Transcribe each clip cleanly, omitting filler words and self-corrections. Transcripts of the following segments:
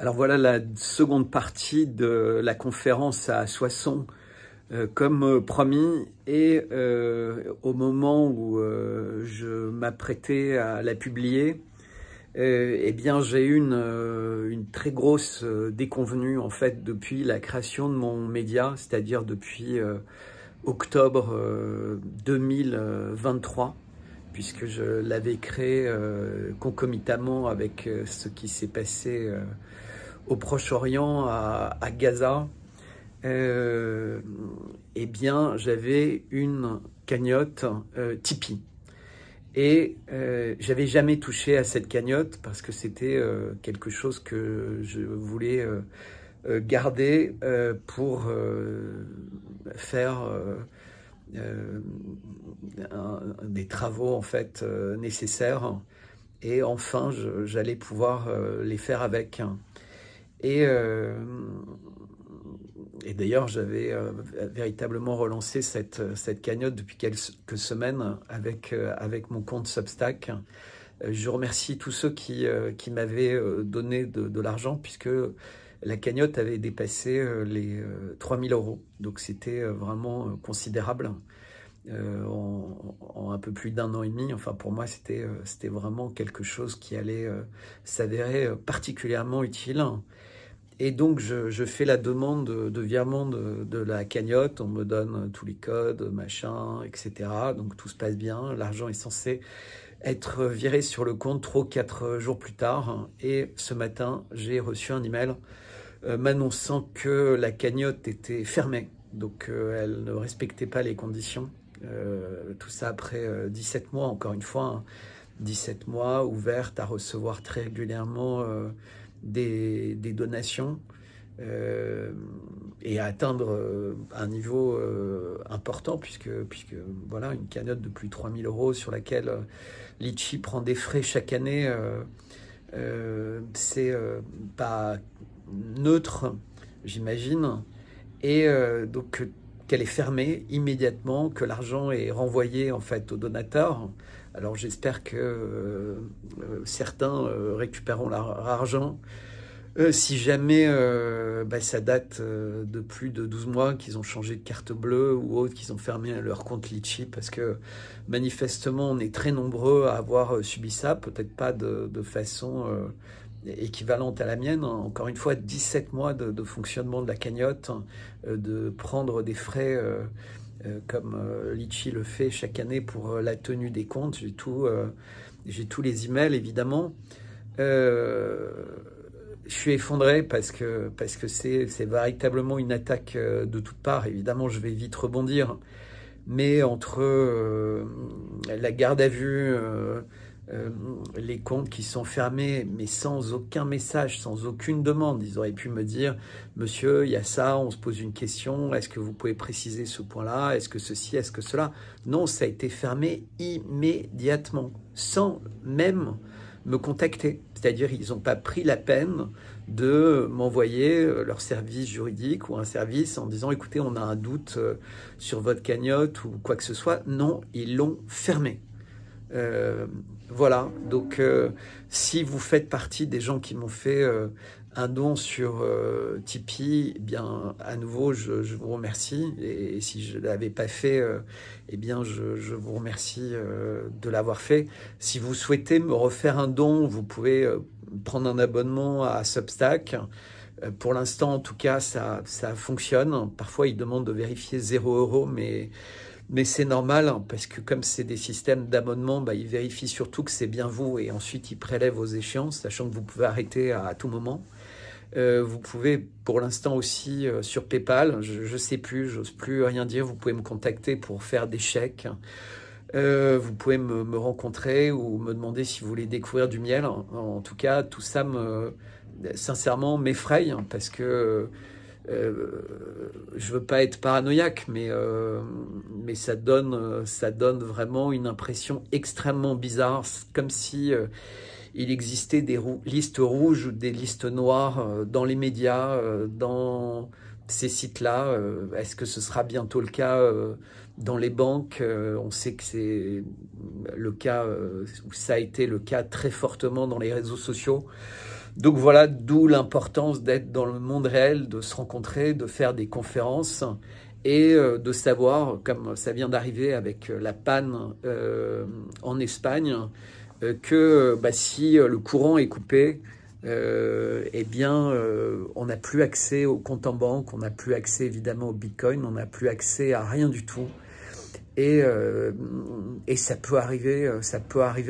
Alors voilà la seconde partie de la conférence à Soissons, comme promis, et au moment où je m'apprêtais à la publier, eh bien j'ai eu une très grosse déconvenue en fait depuis la création de mon média, c'est-à-dire depuis octobre 2023, puisque je l'avais créé concomitamment avec ce qui s'est passé au Proche-Orient, à Gaza. Eh bien, j'avais une cagnotte Tipeee. Et j'avais jamais touché à cette cagnotte parce que c'était quelque chose que je voulais garder pour faire des travaux en fait nécessaires. Et enfin, j'allais pouvoir les faire avec. Et, et d'ailleurs, j'avais véritablement relancé cette cagnotte depuis quelques semaines avec mon compte Substack. Je remercie tous ceux qui m'avaient donné de l'argent, puisque la cagnotte avait dépassé les 3000 €. Donc c'était vraiment considérable. En un peu plus d'1 an et demi. Enfin, pour moi, c'était vraiment quelque chose qui allait s'avérer particulièrement utile. Et donc, je fais la demande de virement de la cagnotte. On me donne tous les codes, machin, etc. Donc, tout se passe bien. L'argent est censé être viré sur le compte 3 ou 4 jours plus tard. Et ce matin, j'ai reçu un email m'annonçant que la cagnotte était fermée. Donc, elle ne respectait pas les conditions. Tout ça après 17 mois, encore une fois, hein, 17 mois ouverte à recevoir très régulièrement des donations et à atteindre un niveau important, puisque voilà, une cagnotte de plus de 3000 € sur laquelle Litchi prend des frais chaque année, c'est pas neutre, j'imagine. Et donc qu'elle est fermée immédiatement, que l'argent est renvoyé en fait aux donateurs. Alors j'espère que certains récupéreront leur argent. Si jamais ça date de plus de 12 mois qu'ils ont changé de carte bleue ou autre, qu'ils ont fermé leur compte Litchi, parce que manifestement on est très nombreux à avoir subi ça, peut-être pas de façon équivalente à la mienne. Encore une fois, 17 mois de fonctionnement de la cagnotte, de prendre des frais comme Litchi le fait chaque année pour la tenue des comptes. J'ai tous les emails, évidemment. Je suis effondré parce que c'est véritablement une attaque de toutes parts. Évidemment, je vais vite rebondir. Mais entre la garde à vue, les comptes qui sont fermés, mais sans aucun message, sans aucune demande. Ils auraient pu me dire, monsieur, il y a ça, on se pose une question, est-ce que vous pouvez préciser ce point-là, est-ce que ceci, est-ce que cela? Non, ça a été fermé immédiatement, sans même me contacter. C'est-à-dire, ils n'ont pas pris la peine de m'envoyer leur service juridique ou un service en disant, écoutez, on a un doute sur votre cagnotte ou quoi que ce soit. Non, ils l'ont fermé. Voilà, donc si vous faites partie des gens qui m'ont fait un don sur Tipeee, eh bien à nouveau je vous remercie, et si je ne l'avais pas fait, eh bien je vous remercie de l'avoir fait. Si vous souhaitez me refaire un don, vous pouvez prendre un abonnement à Substack. Pour l'instant, en tout cas, ça fonctionne. Parfois, ils demandent de vérifier 0 €, mais c'est normal, hein, parce que comme c'est des systèmes d'abonnement, ils vérifient surtout que c'est bien vous, et ensuite ils prélèvent aux échéances, sachant que vous pouvez arrêter à tout moment. Vous pouvez pour l'instant aussi sur PayPal, je sais plus, j'ose plus rien dire, vous pouvez me contacter pour faire des chèques. Vous pouvez me rencontrer ou me demander si vous voulez découvrir du miel. En tout cas, tout ça sincèrement m'effraie, parce que je veux pas être paranoïaque, mais ça donne vraiment une impression extrêmement bizarre, comme si il existait des listes rouges ou des listes noires dans les médias, dans ces sites-là. Est-ce que ce sera bientôt le cas dans les banques? On sait que c'est le cas, ou ça a été le cas très fortement dans les réseaux sociaux. Donc voilà, d'où l'importance d'être dans le monde réel, de se rencontrer, de faire des conférences et de savoir, comme ça vient d'arriver avec la panne en Espagne, que si le courant est coupé, eh bien, on n'a plus accès au compte en banque, on n'a plus accès évidemment au Bitcoin, on n'a plus accès à rien du tout. Et ça peut arriver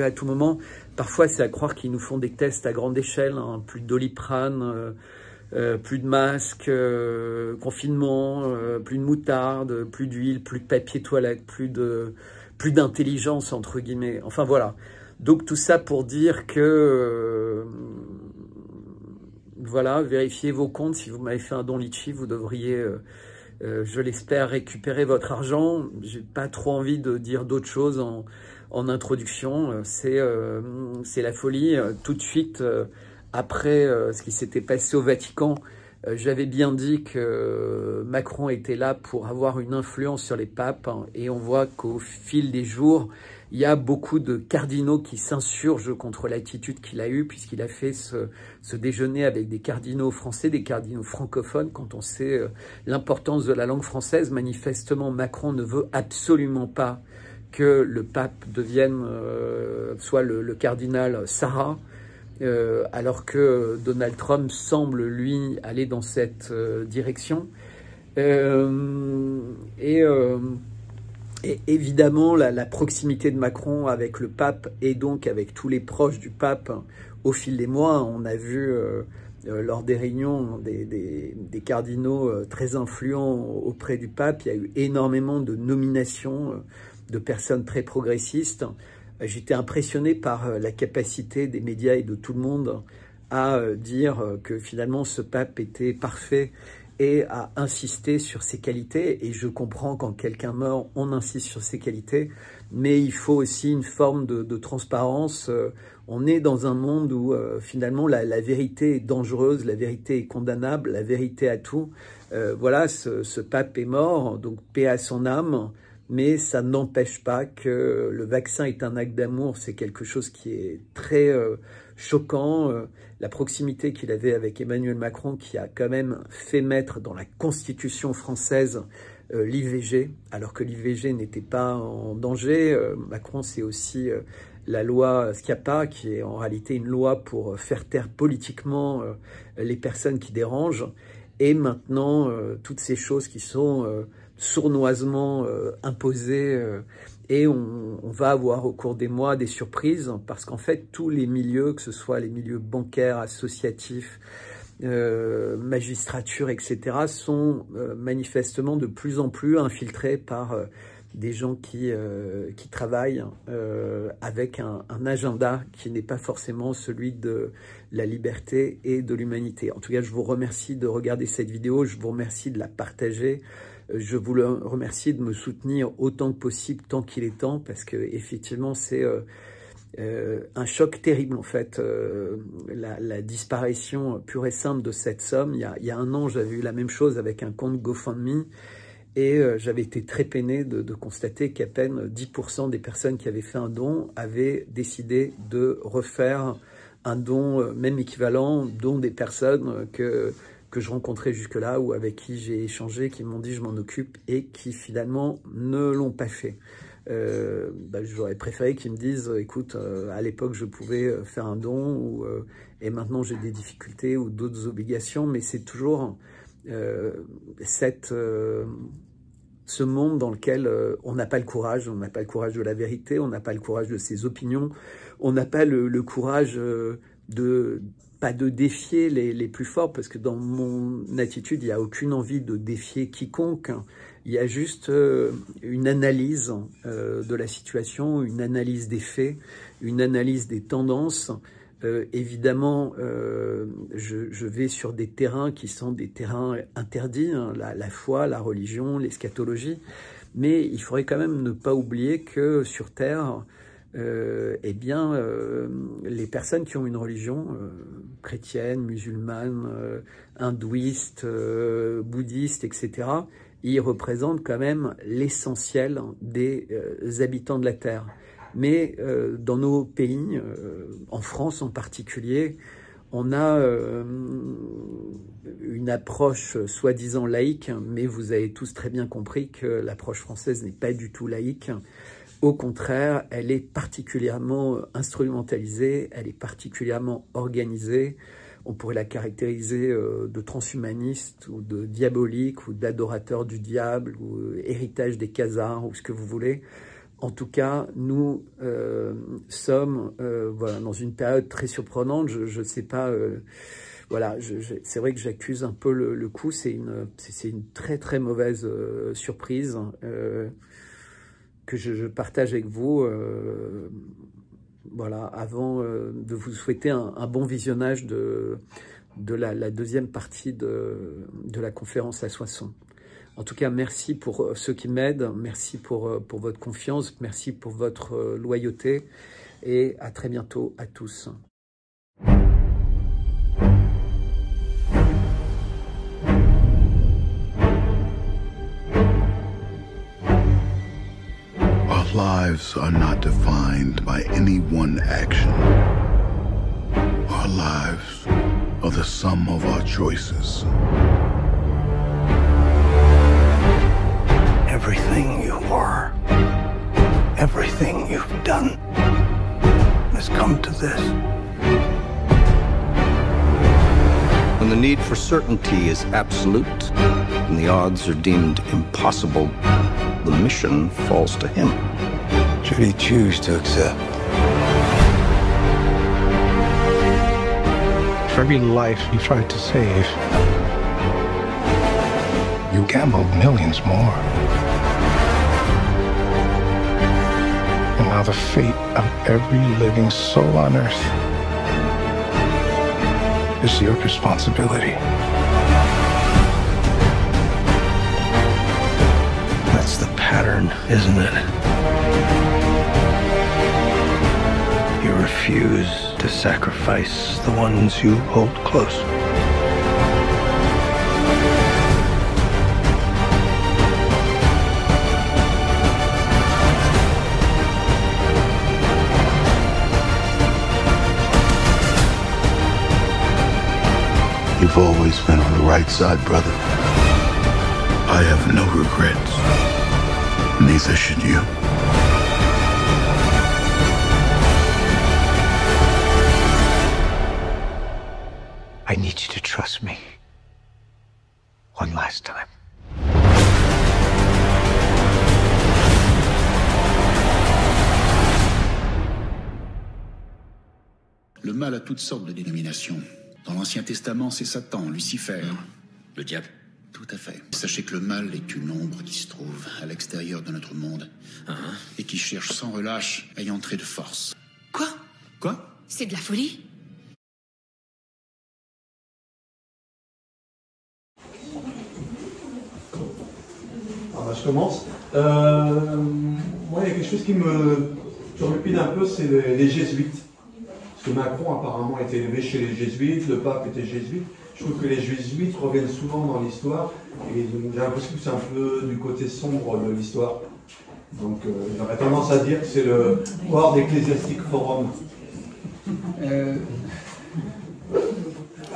à tout moment. Parfois, c'est à croire qu'ils nous font des tests à grande échelle, hein, plus de Doliprane, plus de masques, confinement, plus de moutarde, plus d'huile, plus de papier toilette, plus d'intelligence entre guillemets. Enfin voilà. Donc tout ça pour dire que voilà, vérifiez vos comptes. Si vous m'avez fait un don Litchi, vous devriez, je l'espère, récupérer votre argent. J'ai pas trop envie de dire d'autres choses en introduction. C'est la folie. Tout de suite, après ce qui s'était passé au Vatican, j'avais bien dit que Macron était là pour avoir une influence sur les papes, hein, et on voit qu'au fil des jours, il y a beaucoup de cardinaux qui s'insurgent contre l'attitude qu'il a eue, puisqu'il a fait ce déjeuner avec des cardinaux français, des cardinaux francophones. Quand on sait l'importance de la langue française, manifestement, Macron ne veut absolument pas que le pape devienne soit le cardinal Sarah, alors que Donald Trump semble, lui, aller dans cette direction. Et évidemment, la proximité de Macron avec le pape et donc avec tous les proches du pape au fil des mois, on a vu lors des réunions des cardinaux très influents auprès du pape, il y a eu énormément de nominations de personnes très progressistes. J'étais impressionné par la capacité des médias et de tout le monde à dire que finalement ce pape était parfait et à insister sur ses qualités. Et je comprends, quand quelqu'un meurt, on insiste sur ses qualités, mais il faut aussi une forme de transparence. On est dans un monde où finalement la vérité est dangereuse, la vérité est condamnable, la vérité à tout. Voilà, ce pape est mort, donc paix à son âme, mais ça n'empêche pas que le vaccin est un acte d'amour. C'est quelque chose qui est très choquant. La proximité qu'il avait avec Emmanuel Macron, qui a quand même fait mettre dans la Constitution française l'IVG, alors que l'IVG n'était pas en danger. Macron, c'est aussi la loi Schiappa, qui est en réalité une loi pour faire taire politiquement les personnes qui dérangent. Et maintenant, toutes ces choses qui sont sournoisement imposées, et on va avoir au cours des mois des surprises, parce qu'en fait, tous les milieux, que ce soit les milieux bancaires, associatifs, magistrature, etc., sont manifestement de plus en plus infiltrés par des gens qui travaillent avec un agenda qui n'est pas forcément celui de la liberté et de l'humanité. En tout cas, je vous remercie de regarder cette vidéo, je vous remercie de la partager. Je vous remercie de me soutenir autant que possible, tant qu'il est temps, parce que effectivement c'est un choc terrible en fait, la disparition pure et simple de cette somme. Il y a un an, j'avais eu la même chose avec un compte GoFundMe, et j'avais été très peiné de constater qu'à peine 10% des personnes qui avaient fait un don avaient décidé de refaire un don, même équivalent, dont des personnes que je rencontrais jusque-là ou avec qui j'ai échangé, qui m'ont dit je m'en occupe, et qui finalement ne l'ont pas fait. J'aurais préféré qu'ils me disent écoute, à l'époque je pouvais faire un don, et maintenant j'ai des difficultés ou d'autres obligations, mais c'est toujours ce monde dans lequel on n'a pas le courage, on n'a pas le courage de la vérité, on n'a pas le courage de ses opinions, on n'a pas le courage pas de défier les plus forts, parce que dans mon attitude, il n'y a aucune envie de défier quiconque. Il y a juste une analyse de la situation, une analyse des faits, une analyse des tendances. Évidemment, je vais sur des terrains qui sont des terrains interdits, hein, la foi, la religion, l'eschatologie, mais il faudrait quand même ne pas oublier que sur Terre, eh bien, les personnes qui ont une religion chrétienne, musulmane, hindouiste, bouddhiste, etc., ils représentent quand même l'essentiel des habitants de la Terre. Mais dans nos pays, en France en particulier, On a une approche soi-disant laïque, mais vous avez tous très bien compris que l'approche française n'est pas du tout laïque. Au contraire, elle est particulièrement instrumentalisée, elle est particulièrement organisée. On pourrait la caractériser de transhumaniste ou de diabolique ou d'adorateur du diable ou héritage des khazars ou ce que vous voulez. En tout cas, nous sommes voilà, dans une période très surprenante. Je ne sais pas, voilà, c'est vrai que j'accuse un peu le coup. C'est une très très mauvaise surprise que je partage avec vous. Voilà, avant de vous souhaiter un bon visionnage de la deuxième partie de la conférence à Soissons. En tout cas, merci pour ceux qui m'aident, merci pour votre confiance, merci pour votre loyauté et à très bientôt à tous. Our lives are not defined by any one action. Our lives are the sum of our choices. Everything you are, everything you've done has come to this. When the need for certainty is absolute and the odds are deemed impossible, the mission falls to him. Should he choose to accept? For every life you tried to save, you gambled millions more. And now the fate of every living soul on earth is your responsibility. That's the pattern, isn't it? You refuse to sacrifice the ones you hold close. You've always been on the right side, brother. I have no regrets. Neither should you. I need you to trust me. One last time. Le mal a toutes sortes de dénominations. Dans l'Ancien Testament, c'est Satan, Lucifer. Le diable. Tout à fait. Sachez que le mal est une ombre qui se trouve à l'extérieur de notre monde et qui cherche sans relâche à y entrer de force. Quoi? Quoi? C'est de la folie? Je commence. Moi, il y a quelque chose qui me turlupine un peu, c'est les jésuites. Parce que Macron, apparemment, a été élevé chez les jésuites, le pape était jésuite. Je trouve que les jésuites reviennent souvent dans l'histoire, et j'ai l'impression que c'est un peu du côté sombre de l'histoire. Donc, j'aurais tendance à dire que c'est le World Ecclesiastic Forum.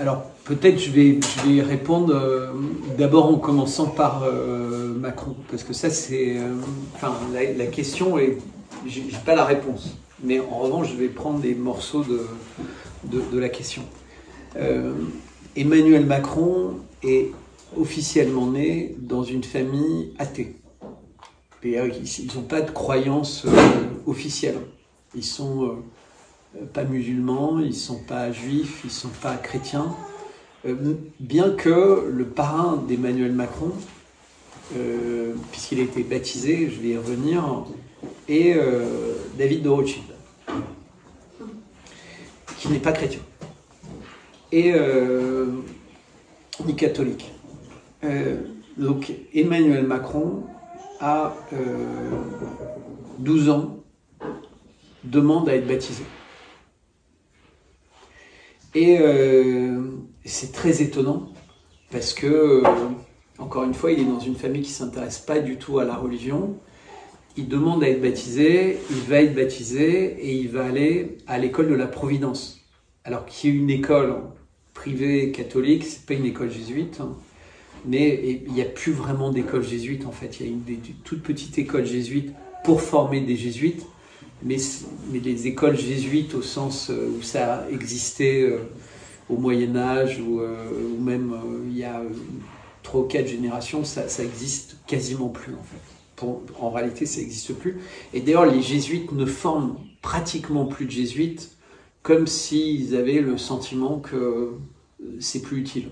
Alors, peut-être je vais répondre d'abord en commençant par Macron, parce que ça c'est... enfin, la question est... J'ai pas la réponse, mais en revanche, je vais prendre des morceaux de la question. Emmanuel Macron est officiellement né dans une famille athée. Ils n'ont pas de croyance officielle. Ils sont... pas musulmans, ils ne sont pas juifs, ils ne sont pas chrétiens, bien que le parrain d'Emmanuel Macron, puisqu'il a été baptisé, je vais y revenir, est David de Rothschild, qui n'est pas chrétien, et ni catholique. Donc Emmanuel Macron a 12 ans, demande à être baptisé. Et c'est très étonnant parce que, encore une fois, il est dans une famille qui ne s'intéresse pas du tout à la religion. Il demande à être baptisé, il va être baptisé et il va aller à l'école de la Providence. alors qui est une école privée catholique, c'est pas une école jésuite, hein, mais il n'y a plus vraiment d'école jésuite en fait. Il y a des toutes petites écoles jésuites pour former des jésuites, mais les écoles jésuites au sens où ça existait au Moyen-Âge ou même il y a 3 ou 4 générations, ça existe quasiment plus en fait. En réalité, ça n'existe plus. Et d'ailleurs, les jésuites ne forment pratiquement plus de jésuites, comme s'ils avaient le sentiment que c'est plus utile.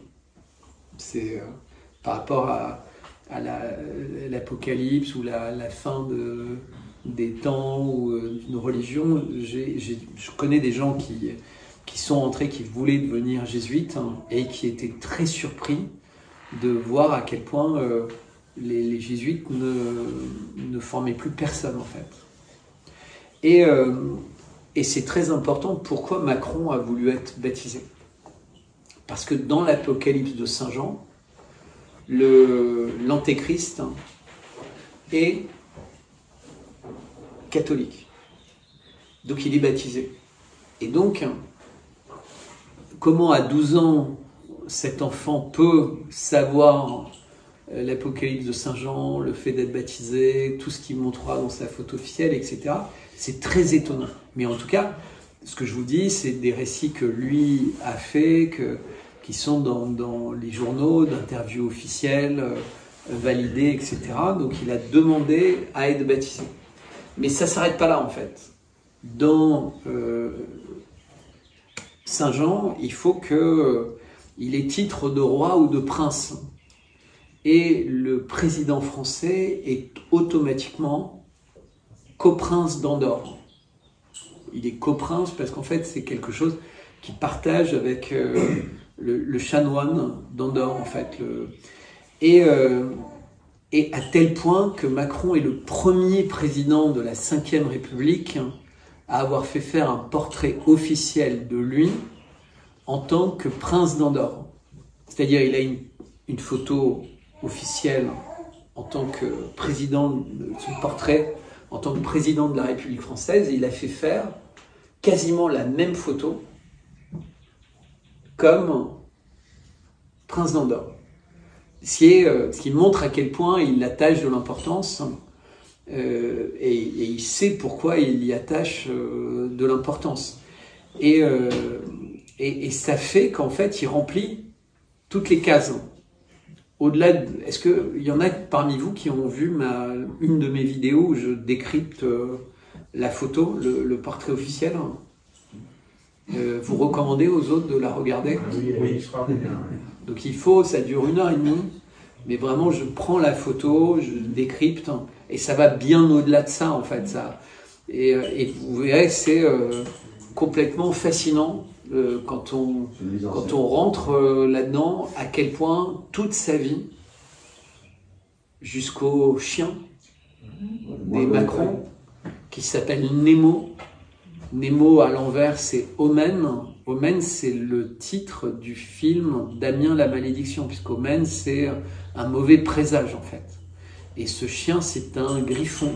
C'est par rapport à l'Apocalypse ou la fin des temps ou d'une religion. Je connais des gens qui sont entrés, qui voulaient devenir jésuites hein, et qui étaient très surpris de voir à quel point les jésuites ne formaient plus personne en fait. Et c'est très important pourquoi Macron a voulu être baptisé. Parce que dans l'Apocalypse de Saint Jean, l'antéchrist est catholique. Donc il est baptisé. Et donc, comment à 12 ans cet enfant peut savoir l'Apocalypse de Saint Jean, le fait d'être baptisé, tout ce qu'il montrera dans sa photo officielle, etc. C'est très étonnant. Mais en tout cas, ce que je vous dis, c'est des récits que lui a fait, qui sont dans les journaux, d'interviews officielles, validées, etc. Donc il a demandé à être baptisé. Mais ça ne s'arrête pas là, en fait. Dans Saint Jean, il faut qu'il ait titre de roi ou de prince. Et le président français est automatiquement coprince d'Andorre. Il est coprince parce qu'en fait, c'est quelque chose qu'il partage avec le chanoine d'Andorre, en fait. Et à tel point que Macron est le premier président de la Ve République à avoir fait faire un portrait officiel de lui en tant que prince d'Andorre. C'est-à-dire, il a une photo officielle en tant que président, son portrait en tant que président de la République française, et il a fait faire quasiment la même photo comme prince d'Andorre. Ce qui montre à quel point il attache de l'importance et il sait pourquoi il y attache de l'importance. Et ça fait qu'en fait, il remplit toutes les cases. Au-delà est-ce qu'il y en a parmi vous qui ont vu une de mes vidéos où je décrypte la photo, le portrait officiel? Vous recommandez aux autres de la regarder? Oui, extraordinaire. Donc ça dure 1h30, mais vraiment je prends la photo, je décrypte, et ça va bien au-delà de ça en fait. Et vous verrez, c'est complètement fascinant quand on rentre là-dedans, à quel point toute sa vie, jusqu'au chien des Macron, qui s'appelle Nemo. Nemo à l'envers, c'est Omen. Omen, c'est le titre du film Damien la malédiction, puisqu'Omen, c'est un mauvais présage en fait. Et ce chien, c'est un griffon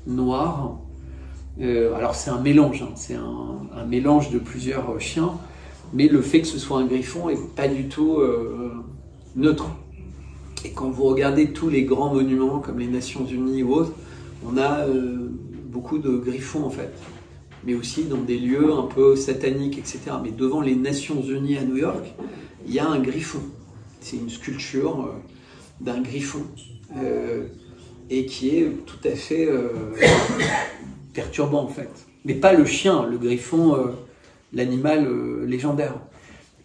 noir. Alors c'est un mélange, hein, c'est un mélange de plusieurs chiens, mais le fait que ce soit un griffon est pas du tout neutre. Et quand vous regardez tous les grands monuments comme les Nations Unies ou autres, on a beaucoup de griffons en fait, mais aussi dans des lieux un peu sataniques, etc. Mais devant les Nations Unies à New York, il y a un griffon. C'est une sculpture d'un griffon et qui est tout à fait perturbant en fait. Mais pas le chien, le griffon, l'animal légendaire.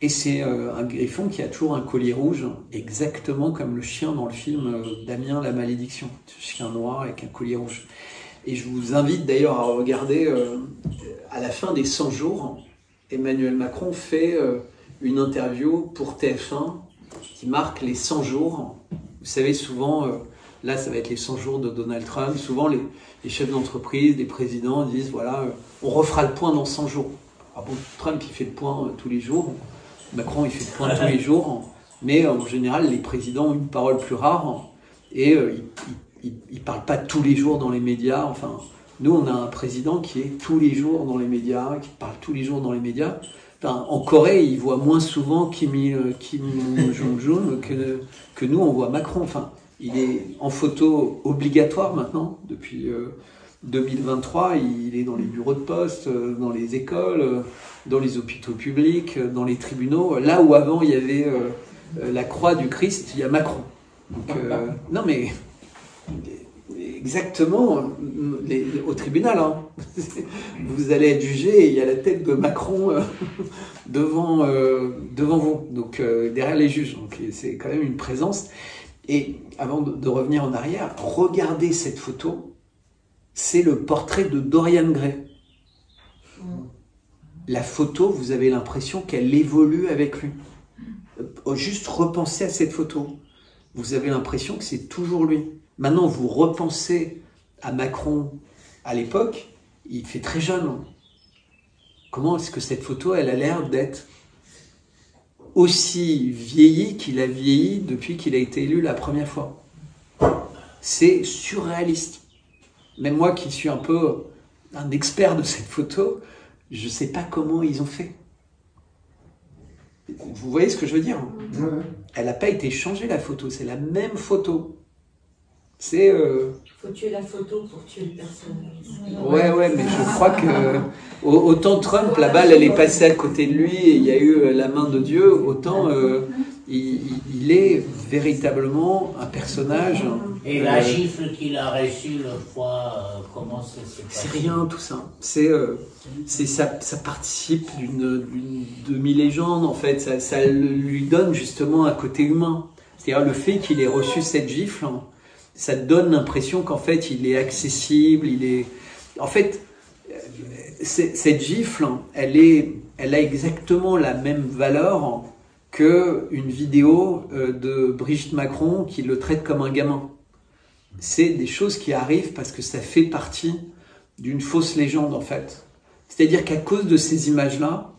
Et c'est un griffon qui a toujours un collier rouge, exactement comme le chien dans le film Damien la malédiction. Ce chien noir avec un collier rouge. Et je vous invite d'ailleurs à regarder, à la fin des 100 jours, Emmanuel Macron fait une interview pour TF1 qui marque les 100 jours. Vous savez, souvent, là ça va être les 100 jours de Donald Trump, souvent les chefs d'entreprise, les présidents disent voilà, on refera le point dans 100 jours. Alors bon, Trump il fait le point tous les jours, Macron il fait le point tous les jours, mais en général les présidents ont une parole plus rare et ils ne parlent pas tous les jours dans les médias. Enfin, nous on a un président qui est tous les jours dans les médias, qui parle tous les jours dans les médias, Enfin, en Corée, ils voient moins souvent Kim Jong-un que nous, on voit Macron. Enfin, il est en photo obligatoire maintenant, depuis 2023. Il est dans les bureaux de poste, dans les écoles, dans les hôpitaux publics, dans les tribunaux. Là où avant, il y avait la croix du Christ, il y a Macron. Donc, non mais... Exactement, au tribunal, hein. Vous allez être jugé et il y a la tête de Macron devant vous, donc derrière les juges. Donc c'est quand même une présence. Et avant de revenir en arrière, regardez cette photo, c'est le portrait de Dorian Gray. La photo, vous avez l'impression qu'elle évolue avec lui. Juste repensez à cette photo, vous avez l'impression que c'est toujours lui. Maintenant, vous repensez à Macron à l'époque, il fait très jeune. Comment est-ce que cette photo, elle a l'air d'être aussi vieilli qu'il a vieilli depuis qu'il a été élu la première fois? C'est surréaliste. Même moi qui suis un peu un expert de cette photo, je ne sais pas comment ils ont fait. Vous voyez ce que je veux dire? Elle n'a pas été changée la photo, c'est la même photo. C'est faut tuer la photo pour tuer le personnage. Ouais, mais je crois que autant Trump, la balle, elle est passée à côté de lui et il y a eu la main de Dieu, autant il est véritablement un personnage. Et la gifle qu'il a reçue le fois, comment ça s'est passé? C'est rien tout ça. Ça participe d'une demi-légende en fait. Ça lui donne justement un côté humain. C'est-à-dire le fait qu'il ait reçu cette gifle. Ça donne l'impression qu'en fait, il est accessible, En fait, cette gifle, elle a exactement la même valeur qu'une vidéo de Brigitte Macron qui le traite comme un gamin. C'est des choses qui arrivent parce que ça fait partie d'une fausse légende, en fait. C'est-à-dire qu'à cause de ces images-là,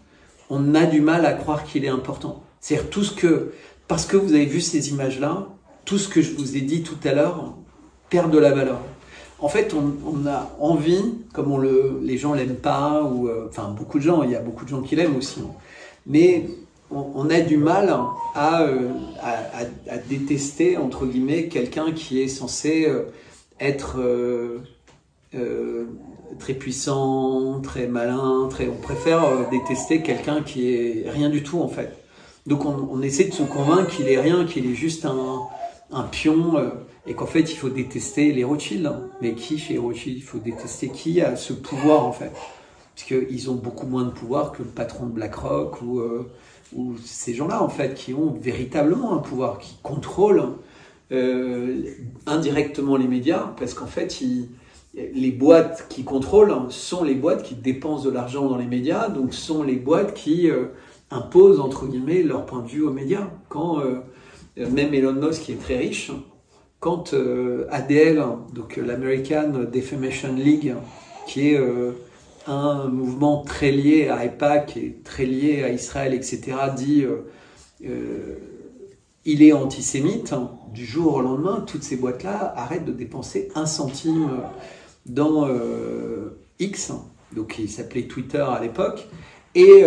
on a du mal à croire qu'il est important. C'est-à-dire parce que vous avez vu ces images-là, tout ce que je vous ai dit tout à l'heure perd de la valeur. En fait, on a envie, comme les gens l'aiment pas, ou enfin beaucoup de gens, il y a beaucoup de gens qui l'aiment aussi, mais on a du mal à détester, entre guillemets, quelqu'un qui est censé être très puissant, très malin, on préfère détester quelqu'un qui est rien du tout en fait. Donc on essaie de se convaincre qu'il est rien, qu'il est juste un pion, et qu'en fait il faut détester les Rothschild. Mais qui chez Rothschild? Il faut détester qui a ce pouvoir en fait? Parce qu'ils ont beaucoup moins de pouvoir que le patron de BlackRock ou ces gens-là en fait, qui ont véritablement un pouvoir, qui contrôlent indirectement les médias, parce qu'en fait les boîtes qui contrôlent sont les boîtes qui dépensent de l'argent dans les médias, donc sont les boîtes qui imposent entre guillemets leur point de vue aux médias. Quand même Elon Musk, qui est très riche, quand ADL, donc l'American Defamation League, qui est un mouvement très lié à AIPAC et très lié à Israël, etc., dit il est antisémite, du jour au lendemain, toutes ces boîtes-là arrêtent de dépenser 1 centime dans X, donc il s'appelait Twitter à l'époque, et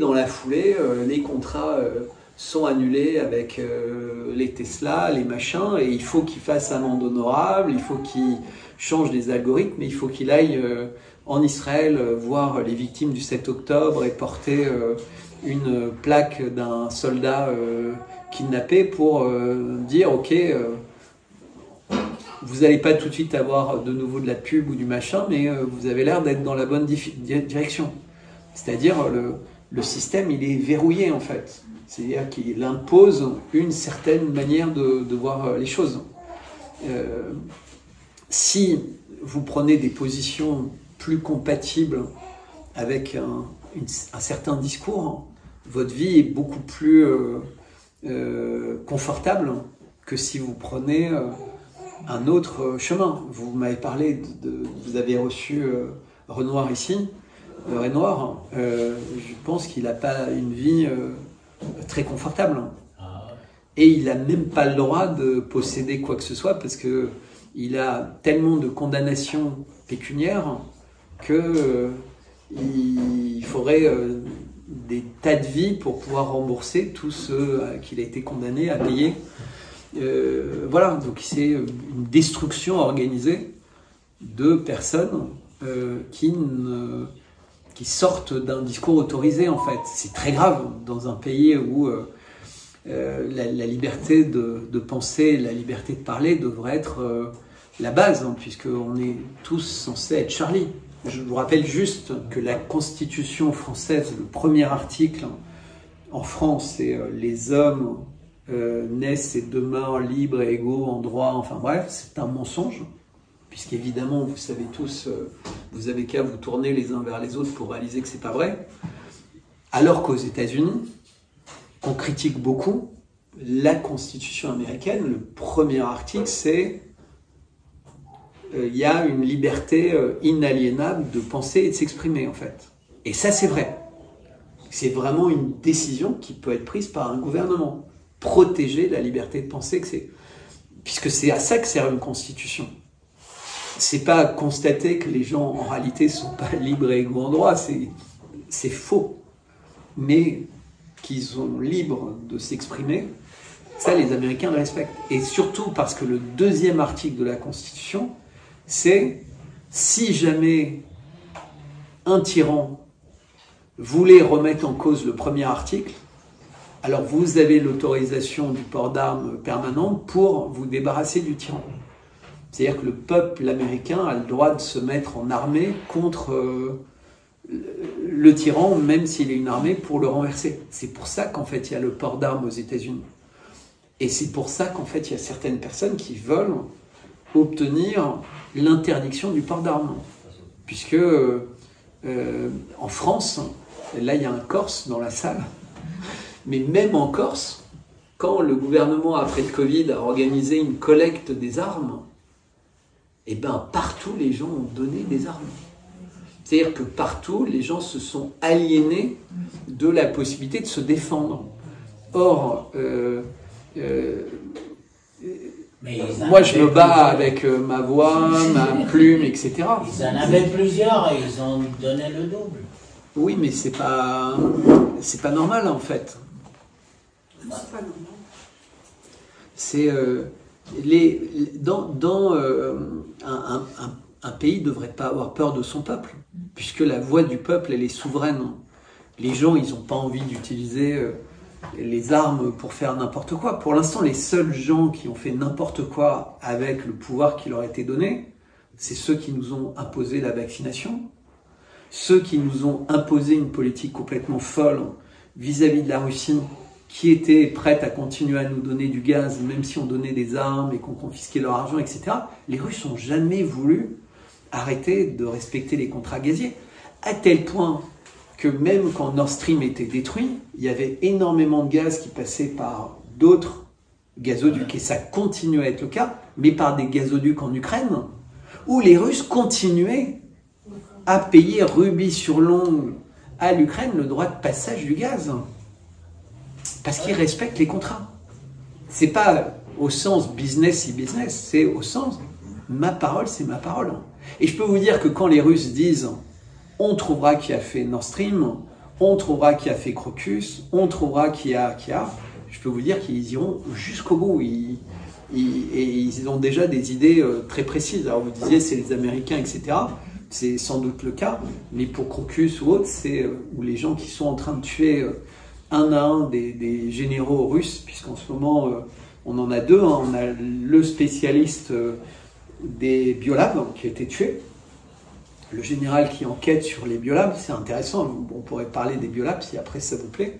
dans la foulée, les contrats sont annulés avec les Tesla, les machins, et il faut qu'il fasse amende honorable, il faut qu'il change les algorithmes, il faut qu'il aille en Israël voir les victimes du 7 octobre et porter une plaque d'un soldat kidnappé pour dire ok, vous n'allez pas tout de suite avoir de nouveau de la pub ou du machin, mais vous avez l'air d'être dans la bonne direction. C'est-à-dire le système, il est verrouillé en fait. C'est-à-dire qu'il impose une certaine manière de voir les choses. Si vous prenez des positions plus compatibles avec un certain discours, votre vie est beaucoup plus confortable que si vous prenez un autre chemin. Vous m'avez parlé vous avez reçu Renoir ici. Renoir, je pense qu'il n'a pas une vie très confortable. Et il n'a même pas le droit de posséder quoi que ce soit parce que il a tellement de condamnations pécuniaires que il faudrait des tas de vies pour pouvoir rembourser tous ceux qu'il a été condamné à payer. Voilà, donc c'est une destruction organisée de personnes qui sortent d'un discours autorisé, en fait. C'est très grave dans un pays où la liberté de penser, la liberté de parler devrait être la base, hein, puisqu'on est tous censés être Charlie. Je vous rappelle juste que la Constitution française, le premier article en France, c'est les hommes naissent et demeurent libres et égaux en droit, enfin bref, c'est un mensonge, puisqu'évidemment, vous savez tous, vous avez qu'à vous tourner les uns vers les autres pour réaliser que c'est pas vrai. Alors qu'aux États-Unis, qu'on critique beaucoup, la Constitution américaine, le premier article, c'est il y a une liberté inaliénable de penser et de s'exprimer, en fait. Et ça, c'est vrai. C'est vraiment une décision qui peut être prise par un gouvernement. Protéger la liberté de penser, puisque c'est à ça que sert une constitution. C'est pas constater que les gens, en réalité, sont pas libres et égaux en droit, c'est faux. Mais qu'ils sont libres de s'exprimer, ça, les Américains le respectent. Et surtout parce que le deuxième article de la Constitution, c'est si jamais un tyran voulait remettre en cause le premier article, alors vous avez l'autorisation du port d'armes permanente pour vous débarrasser du tyran. C'est-à-dire que le peuple américain a le droit de se mettre en armée contre le tyran, même s'il est une armée, pour le renverser. C'est pour ça qu'en fait il y a le port d'armes aux États-Unis. Et c'est pour ça qu'en fait il y a certaines personnes qui veulent obtenir l'interdiction du port d'armes. Puisque en France, là il y a un Corse dans la salle, mais même en Corse, quand le gouvernement, après le Covid, a organisé une collecte des armes, et ben partout les gens ont donné des armes. C'est-à-dire que partout les gens se sont aliénés de la possibilité de se défendre. Or, moi je me bats avec ma voix, ma plume, etc. Ils en avaient plusieurs et ils ont donné le double. Oui, mais c'est pas normal en fait. C'est un pays ne devrait pas avoir peur de son peuple, puisque la voix du peuple, elle est souveraine. Les gens, ils n'ont pas envie d'utiliser les armes pour faire n'importe quoi. Pour l'instant, les seuls gens qui ont fait n'importe quoi avec le pouvoir qui leur a été donné, c'est ceux qui nous ont imposé la vaccination, ceux qui nous ont imposé une politique complètement folle vis-à-vis de la Russie, qui était prête à continuer à nous donner du gaz, même si on donnait des armes et qu'on confisquait leur argent, etc. Les Russes n'ont jamais voulu arrêter de respecter les contrats gaziers, à tel point que même quand Nord Stream était détruit, il y avait énormément de gaz qui passait par d'autres gazoducs, et ça continue à être le cas, mais par des gazoducs en Ukraine, où les Russes continuaient à payer rubis sur l'ongle à l'Ukraine le droit de passage du gaz. Parce qu'ils respectent les contrats. C'est pas au sens business y business, c'est au sens ma parole, c'est ma parole. Et je peux vous dire que quand les Russes disent on trouvera qui a fait Nord Stream, on trouvera qui a fait Crocus, on trouvera qui a, je peux vous dire qu'ils iront jusqu'au bout. Et ils ont déjà des idées très précises. Alors vous disiez c'est les Américains, etc. C'est sans doute le cas, mais pour Crocus ou autre, c'est où les gens qui sont en train de tuer un à un des généraux russes, puisqu'en ce moment, on en a deux. Hein. On a le spécialiste des biolabs qui a été tué, le général qui enquête sur les biolabs. C'est intéressant, on pourrait parler des biolabs si après ça vous plaît.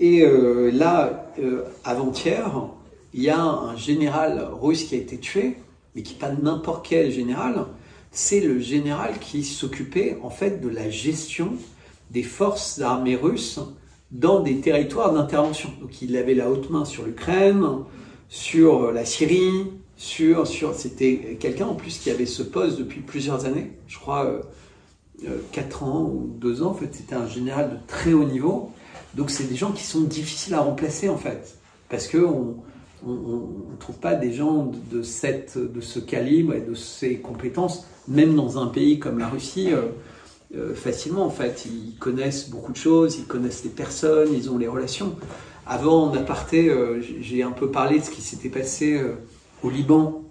Et là, avant-hier, il y a un général russe qui a été tué, mais qui n'est pas n'importe quel général. C'est le général qui s'occupait en fait de la gestion des forces armées russes dans des territoires d'intervention. Donc il avait la haute main sur l'Ukraine, sur la Syrie, c'était quelqu'un en plus qui avait ce poste depuis plusieurs années, je crois 4 ans ou 2 ans, en fait c'était un général de très haut niveau. Donc c'est des gens qui sont difficiles à remplacer en fait, parce qu'on ne trouve pas des gens de ce calibre et de ces compétences, même dans un pays comme la Russie. facilement, en fait. Ils connaissent beaucoup de choses, ils connaissent les personnes, ils ont les relations. Avant, en aparté, j'ai un peu parlé de ce qui s'était passé au Liban.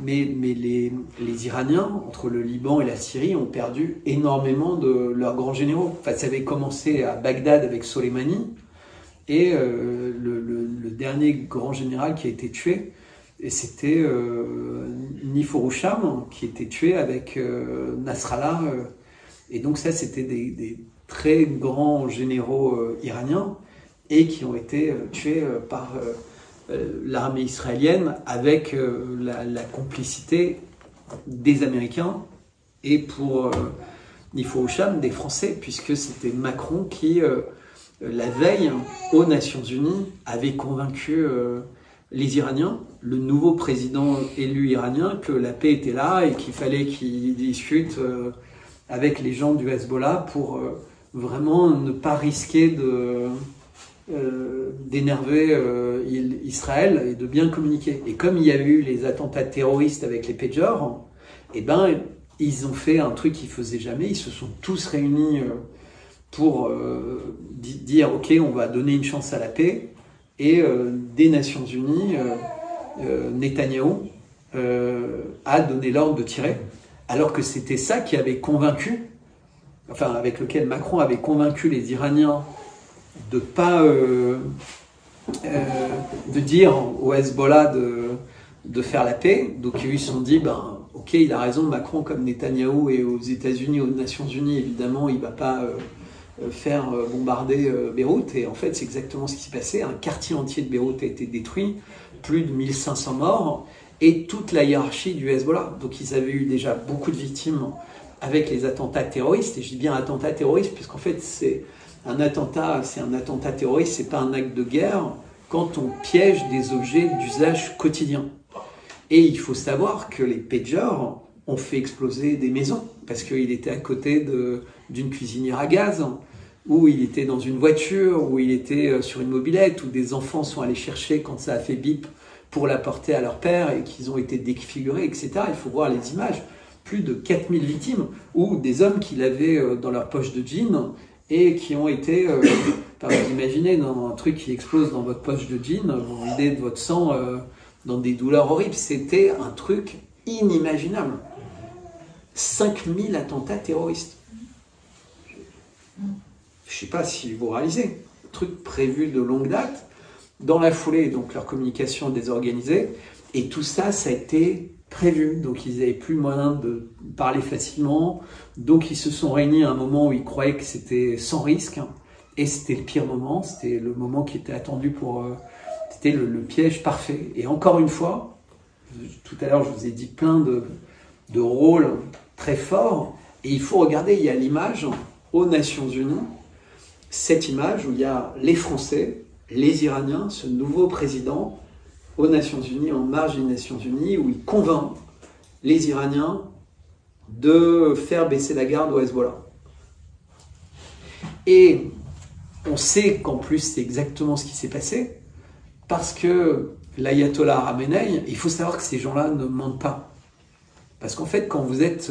Mais les Iraniens, entre le Liban et la Syrie, ont perdu énormément de leurs grands généraux. Enfin, ça avait commencé à Bagdad avec Soleimani, et le dernier grand général qui a été tué, c'était Niforoucham, qui était tué avec Nasrallah. Et donc ça, c'était des très grands généraux iraniens, et qui ont été tués par l'armée israélienne, avec la complicité des Américains, et pour Niforoucham, des Français, puisque c'était Macron qui, la veille, aux Nations Unies, avait convaincu les Iraniens, le nouveau président élu iranien, que la paix était là et qu'il fallait qu'il discute avec les gens du Hezbollah pour vraiment ne pas risquer d'énerver Israël, et de bien communiquer. Et comme il y a eu les attentats terroristes avec les pagers, eh ben, ils ont fait un truc qu'ils ne faisaient jamais. Ils se sont tous réunis pour dire « Ok, on va donner une chance à la paix ». Et des Nations Unies, Netanyahou a donné l'ordre de tirer, alors que c'était ça qui avait convaincu, enfin avec lequel Macron avait convaincu les Iraniens de pas de dire au Hezbollah de faire la paix. Donc ils se sont dit, ben ok, il a raison Macron, comme Netanyahou, et aux États-Unis, aux Nations Unies, évidemment, il va pas faire bombarder Beyrouth. Et en fait, c'est exactement ce qui s'est passé. Un quartier entier de Beyrouth a été détruit, plus de 1500 morts, et toute la hiérarchie du Hezbollah. Donc ils avaient eu déjà beaucoup de victimes avec les attentats terroristes. Et je dis bien attentats terroristes, puisqu'en fait, c'est un attentat terroriste, c'est pas un acte de guerre quand on piège des objets d'usage quotidien. Et il faut savoir que les pagers ont fait exploser des maisons, parce qu'il était à côté d'une cuisinière à gaz, ou il était dans une voiture, ou il était sur une mobilette, où des enfants sont allés chercher quand ça a fait bip pour l'apporter à leur père, et qu'ils ont été défigurés, etc. Il faut voir les images. Plus de 4000 victimes, ou des hommes qui l'avaient dans leur poche de jean, et qui ont été, vous imaginez, dans un truc qui explose dans votre poche de jean, vous videz de votre sang dans des douleurs horribles. C'était un truc inimaginable. 5000 attentats terroristes. Je ne sais pas si vous réalisez. Truc prévu de longue date. Dans la foulée, donc leur communication désorganisée. Et tout ça, ça a été prévu. Donc ils n'avaient plus moyen de parler facilement. Donc ils se sont réunis à un moment où ils croyaient que c'était sans risque. Et c'était le pire moment. C'était le moment qui était attendu pour... c'était le piège parfait. Et encore une fois, tout à l'heure je vous ai dit plein de rôles très forts. Et il faut regarder, il y a l'image aux Nations Unies. Cette image où il y a les Français, les Iraniens, ce nouveau président aux Nations Unies, en marge des Nations Unies, où il convainc les Iraniens de faire baisser la garde au Hezbollah. Et on sait qu'en plus c'est exactement ce qui s'est passé, parce que l'ayatollah Khamenei, il faut savoir que ces gens-là ne mentent pas. Parce qu'en fait, quand vous êtes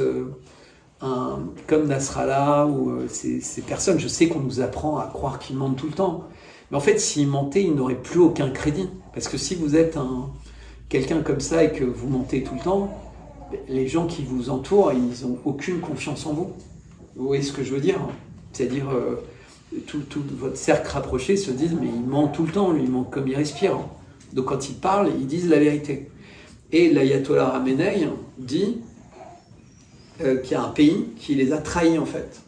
comme Nasrallah ou ces personnes, je sais qu'on nous apprend à croire qu'ils mentent tout le temps. Mais en fait, s'ils mentaient, ils n'auraient plus aucun crédit. Parce que si vous êtes quelqu'un comme ça et que vous mentez tout le temps, les gens qui vous entourent, ils n'ont aucune confiance en vous. Vous voyez ce que je veux dire? C'est-à-dire, tout votre cercle rapproché se disent, mais il ment tout le temps, lui, il ment comme il respire. Donc quand ils parlent, ils disent la vérité. Et l'ayatollah Khamenei dit qu'il y a un pays qui les a trahis, en fait,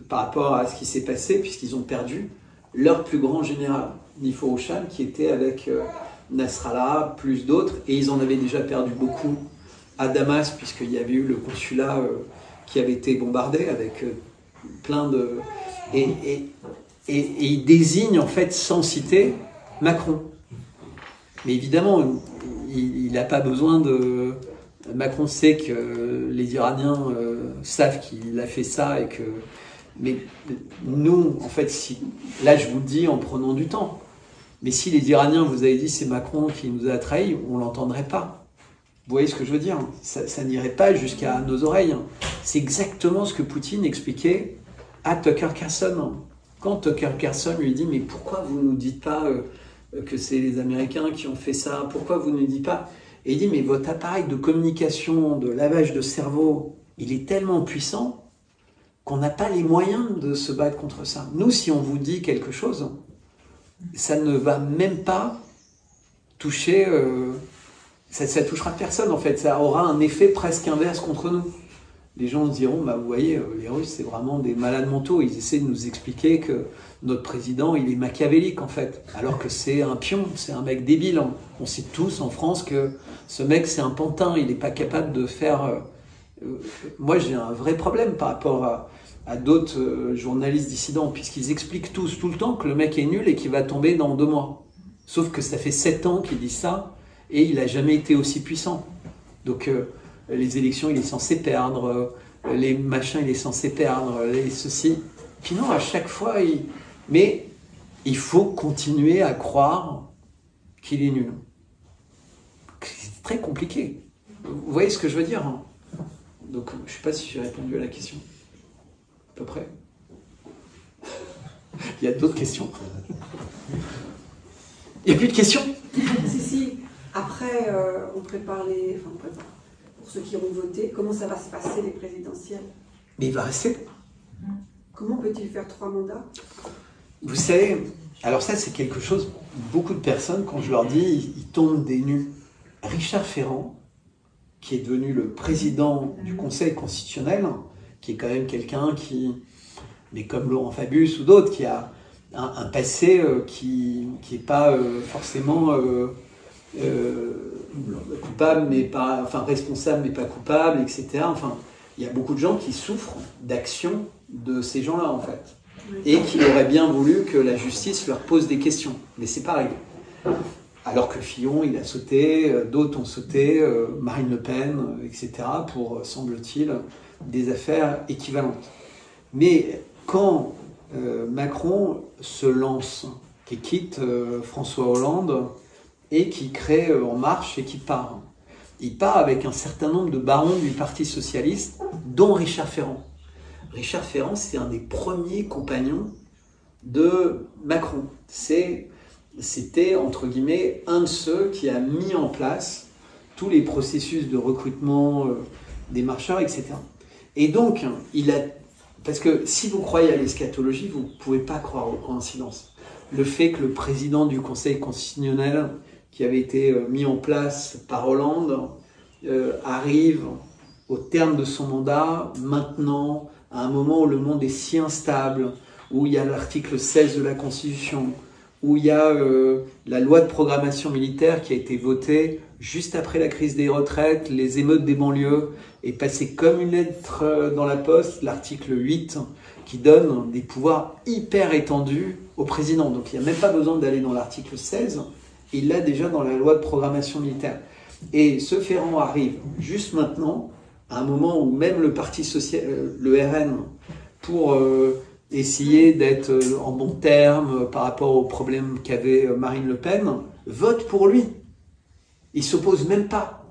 par rapport à ce qui s'est passé, puisqu'ils ont perdu leur plus grand général, Niforoucham, qui était avec Nasrallah, plus d'autres, et ils en avaient déjà perdu beaucoup à Damas, puisqu'il y avait eu le consulat qui avait été bombardé avec plein de... Et il désigne, en fait, sans citer, Macron. Mais évidemment, il n'a pas besoin de... Macron sait que les Iraniens savent qu'il a fait ça et que... Mais nous, en fait, là je vous le dis en prenant du temps, mais si les Iraniens vous avaient dit c'est Macron qui nous a trahis, on ne l'entendrait pas. Vous voyez ce que je veux dire? Ça n'irait pas jusqu'à nos oreilles. C'est exactement ce que Poutine expliquait à Tucker Carlson. Quand Tucker Carlson lui dit « Mais pourquoi vous ne nous dites pas que c'est les Américains qui ont fait ça? Pourquoi vous ne nous dites pas ?» Et il dit « Mais votre appareil de communication, de lavage de cerveau, il est tellement puissant qu'on n'a pas les moyens de se battre contre ça. Nous, si on vous dit quelque chose, ça ne va même pas toucher... ça touchera personne, en fait. Ça aura un effet presque inverse contre nous. Les gens se diront, bah, vous voyez, les Russes, c'est vraiment des malades mentaux. Ils essaient de nous expliquer que notre président, il est machiavélique, en fait. Alors que c'est un pion, c'est un mec débile. On sait tous en France que ce mec, c'est un pantin. Il n'est pas capable de faire... Moi, j'ai un vrai problème par rapport à d'autres journalistes dissidents, puisqu'ils expliquent tous, tout le temps, que le mec est nul et qu'il va tomber dans 2 mois. Sauf que ça fait 7 ans qu'il dit ça, et il n'a jamais été aussi puissant. Donc... les élections, il est censé perdre, les machins, il est censé perdre, les ceci. Puis non, à chaque fois, mais il faut continuer à croire qu'il est nul. C'est très compliqué. Vous voyez ce que je veux dire, hein? Donc, je ne sais pas si j'ai répondu à la question. À peu près. Il y a d'autres questions. Il n'y a plus de questions? Si. Après, on prépare les... Enfin, on prépare. Pour ceux qui ont voté, comment ça va se passer, les présidentielles? Mais il va rester. Comment peut-il faire 3 mandats? Vous savez, alors ça c'est quelque chose, beaucoup de personnes, quand je leur dis, ils tombent des nues. Richard Ferrand, qui est devenu le président du Conseil constitutionnel, qui est quand même quelqu'un qui, mais comme Laurent Fabius ou d'autres, qui a un passé qui n'est pas forcément... coupable mais pas, enfin responsable mais pas coupable, etc. Enfin, il y a beaucoup de gens qui souffrent d'action de ces gens-là en fait, et qui auraient bien voulu que la justice leur pose des questions. Mais c'est pareil. Alors que Fillon, il a sauté, d'autres ont sauté, Marine Le Pen, etc. pour, semble-t-il, des affaires équivalentes. Mais quand Macron se lance, qui quitte François Hollande et qui crée En Marche et qui part. Il part avec un certain nombre de barons du Parti Socialiste, dont Richard Ferrand. Richard Ferrand, c'est un des premiers compagnons de Macron. C'était, entre guillemets, un de ceux qui a mis en place tous les processus de recrutement des marcheurs, etc. Et donc, parce que si vous croyez à l'eschatologie, vous ne pouvez pas croire aux coïncidences. Le fait que le président du Conseil constitutionnel, qui avait été mis en place par Hollande, arrive au terme de son mandat, maintenant, à un moment où le monde est si instable, où il y a l'article 16 de la Constitution, où il y a la loi de programmation militaire qui a été votée juste après la crise des retraites, les émeutes des banlieues, et passé comme une lettre dans la poste, l'article 8, qui donne des pouvoirs hyper étendus au président. Donc il n'y a même pas besoin d'aller dans l'article 16, il l'a déjà dans la loi de programmation militaire. Et ce Ferrand arrive juste maintenant, à un moment où même le Parti social, le RN, pour essayer d'être en bon terme par rapport aux problèmes qu'avait Marine Le Pen, vote pour lui. Il ne s'oppose même pas.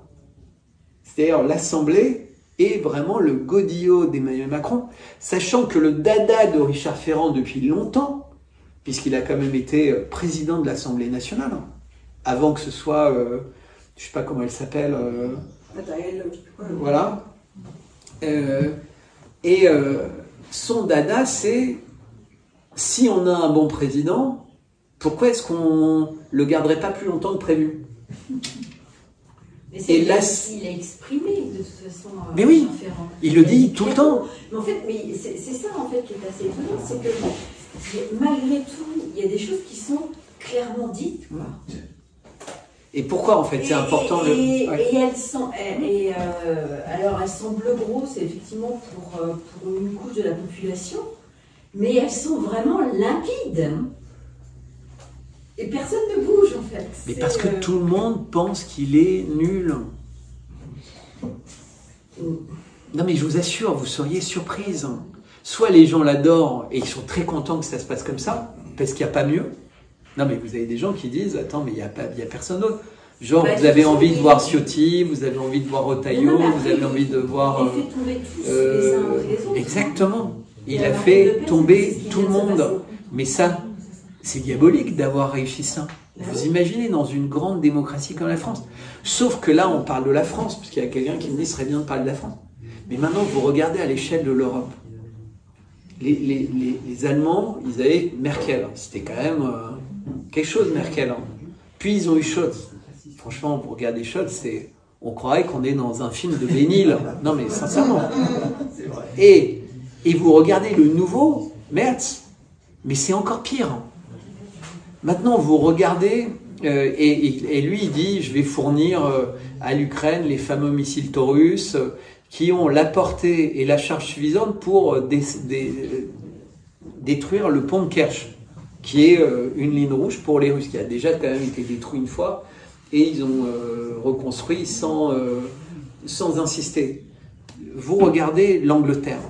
C'est-à-dire l'Assemblée est vraiment le godillot d'Emmanuel Macron, sachant que le dada de Richard Ferrand depuis longtemps, puisqu'il a quand même été président de l'Assemblée nationale, avant que ce soit, je ne sais pas comment elle s'appelle, voilà. Son dada, c'est si on a un bon président, pourquoi est-ce qu'on le garderait pas plus longtemps que prévu? Mais c'est il a exprimé de toute façon. Mais oui, il le dit tout le temps. Mais en fait, c'est ça en fait qui est assez étonnant, c'est que malgré tout, il y a des choses qui sont clairement dites, quoi. Et pourquoi en fait c'est important et elles sont alors elles sont bleu gros, c'est effectivement pour une couche de la population, mais elles sont vraiment limpides. Et personne ne bouge en fait. Mais parce que tout le monde pense qu'il est nul. Non mais je vous assure, vous seriez surprise. Soit les gens l'adorent et ils sont très contents que ça se passe comme ça, parce qu'il n'y a pas mieux. Non mais vous avez des gens qui disent, attends mais il y a personne d'autre. Genre, Bah, vous avez tous envie les- de voir Ciotti, vous avez envie de voir Retailleau, Non, mais vous après, avez envie de voir... Il fait tomber tous les uns après les autres. Exactement. Il a Marine Le fait Pen, c'est tomber ce qui tout le vient de se monde. passer. Mais ça, c'est diabolique d'avoir réussi ça. Vous imaginez dans une grande démocratie comme la France. Sauf que là, on parle de la France, parce qu'il y a quelqu'un qui me dit ce serait bien de parler de la France. Mais maintenant, vous regardez à l'échelle de l'Europe. Les Allemands, ils avaient Merkel. C'était quand même quelque chose, Merkel. Puis ils ont eu Scholz. Franchement, vous regardez Scholz, on croirait qu'on est dans un film de Bénil. Non, mais sincèrement. Et vous regardez le nouveau, Merz, mais c'est encore pire. Maintenant, vous regardez, et lui, il dit, je vais fournir à l'Ukraine les fameux missiles Taurus qui ont la portée et la charge suffisante pour détruire le pont de Kerch, qui est une ligne rouge pour les Russes, qui a déjà quand même été détruit une fois, et ils ont reconstruit sans insister. Vous regardez l'Angleterre.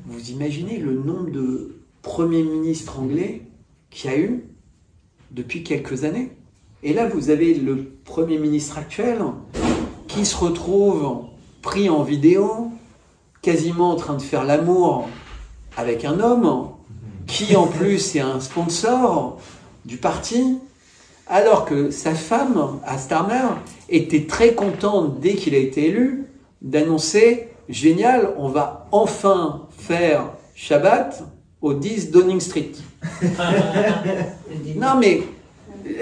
Vous imaginez le nombre de premiers ministres anglais qu'il y a eu depuis quelques années. Et là, vous avez le Premier ministre actuel qui se retrouve pris en vidéo, quasiment en train de faire l'amour avec un homme, qui en plus est un sponsor du parti, alors que sa femme, Starmer, était très contente, dès qu'il a été élu, d'annoncer « Génial, on va enfin faire Shabbat au 10 Downing Street. » Non mais,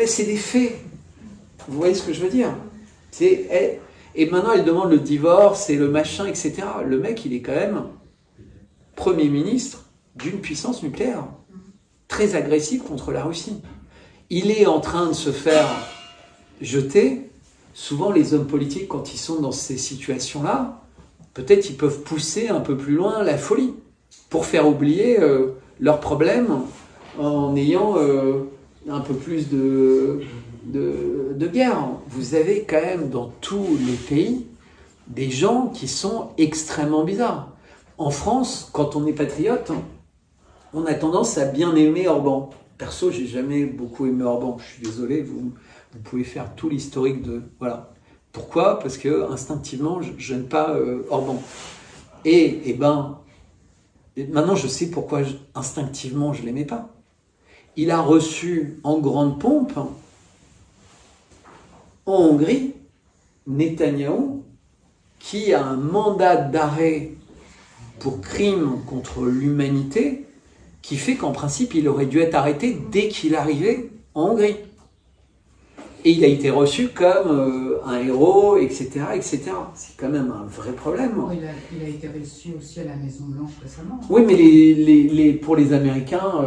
c'est des faits. Vous voyez ce que je veux dire? Et maintenant, elle demande le divorce et le machin, etc. Le mec, il est quand même Premier ministre d'une puissance nucléaire, très agressive contre la Russie. Il est en train de se faire jeter. Souvent, les hommes politiques, quand ils sont dans ces situations-là, peut-être ils peuvent pousser un peu plus loin la folie pour faire oublier leurs problèmes en ayant un peu plus de guerre. Vous avez quand même dans tous les pays des gens qui sont extrêmement bizarres. En France, quand on est patriote, on a tendance à bien aimer Orban. Perso, j'ai jamais beaucoup aimé Orban. Je suis désolé, vous pouvez faire tout l'historique de... Voilà. Pourquoi? Parce que instinctivement, je n'aime pas Orban. Et maintenant, je sais pourquoi instinctivement je l'aimais pas. Il a reçu en grande pompe en Hongrie Netanyahou, qui a un mandat d'arrêt pour crime contre l'humanité, qui fait qu'en principe, il aurait dû être arrêté dès qu'il arrivait en Hongrie. Et il a été reçu comme un héros, etc., etc. C'est quand même un vrai problème. Oh, il a été reçu aussi à la Maison-Blanche récemment. Oui, mais pour les Américains,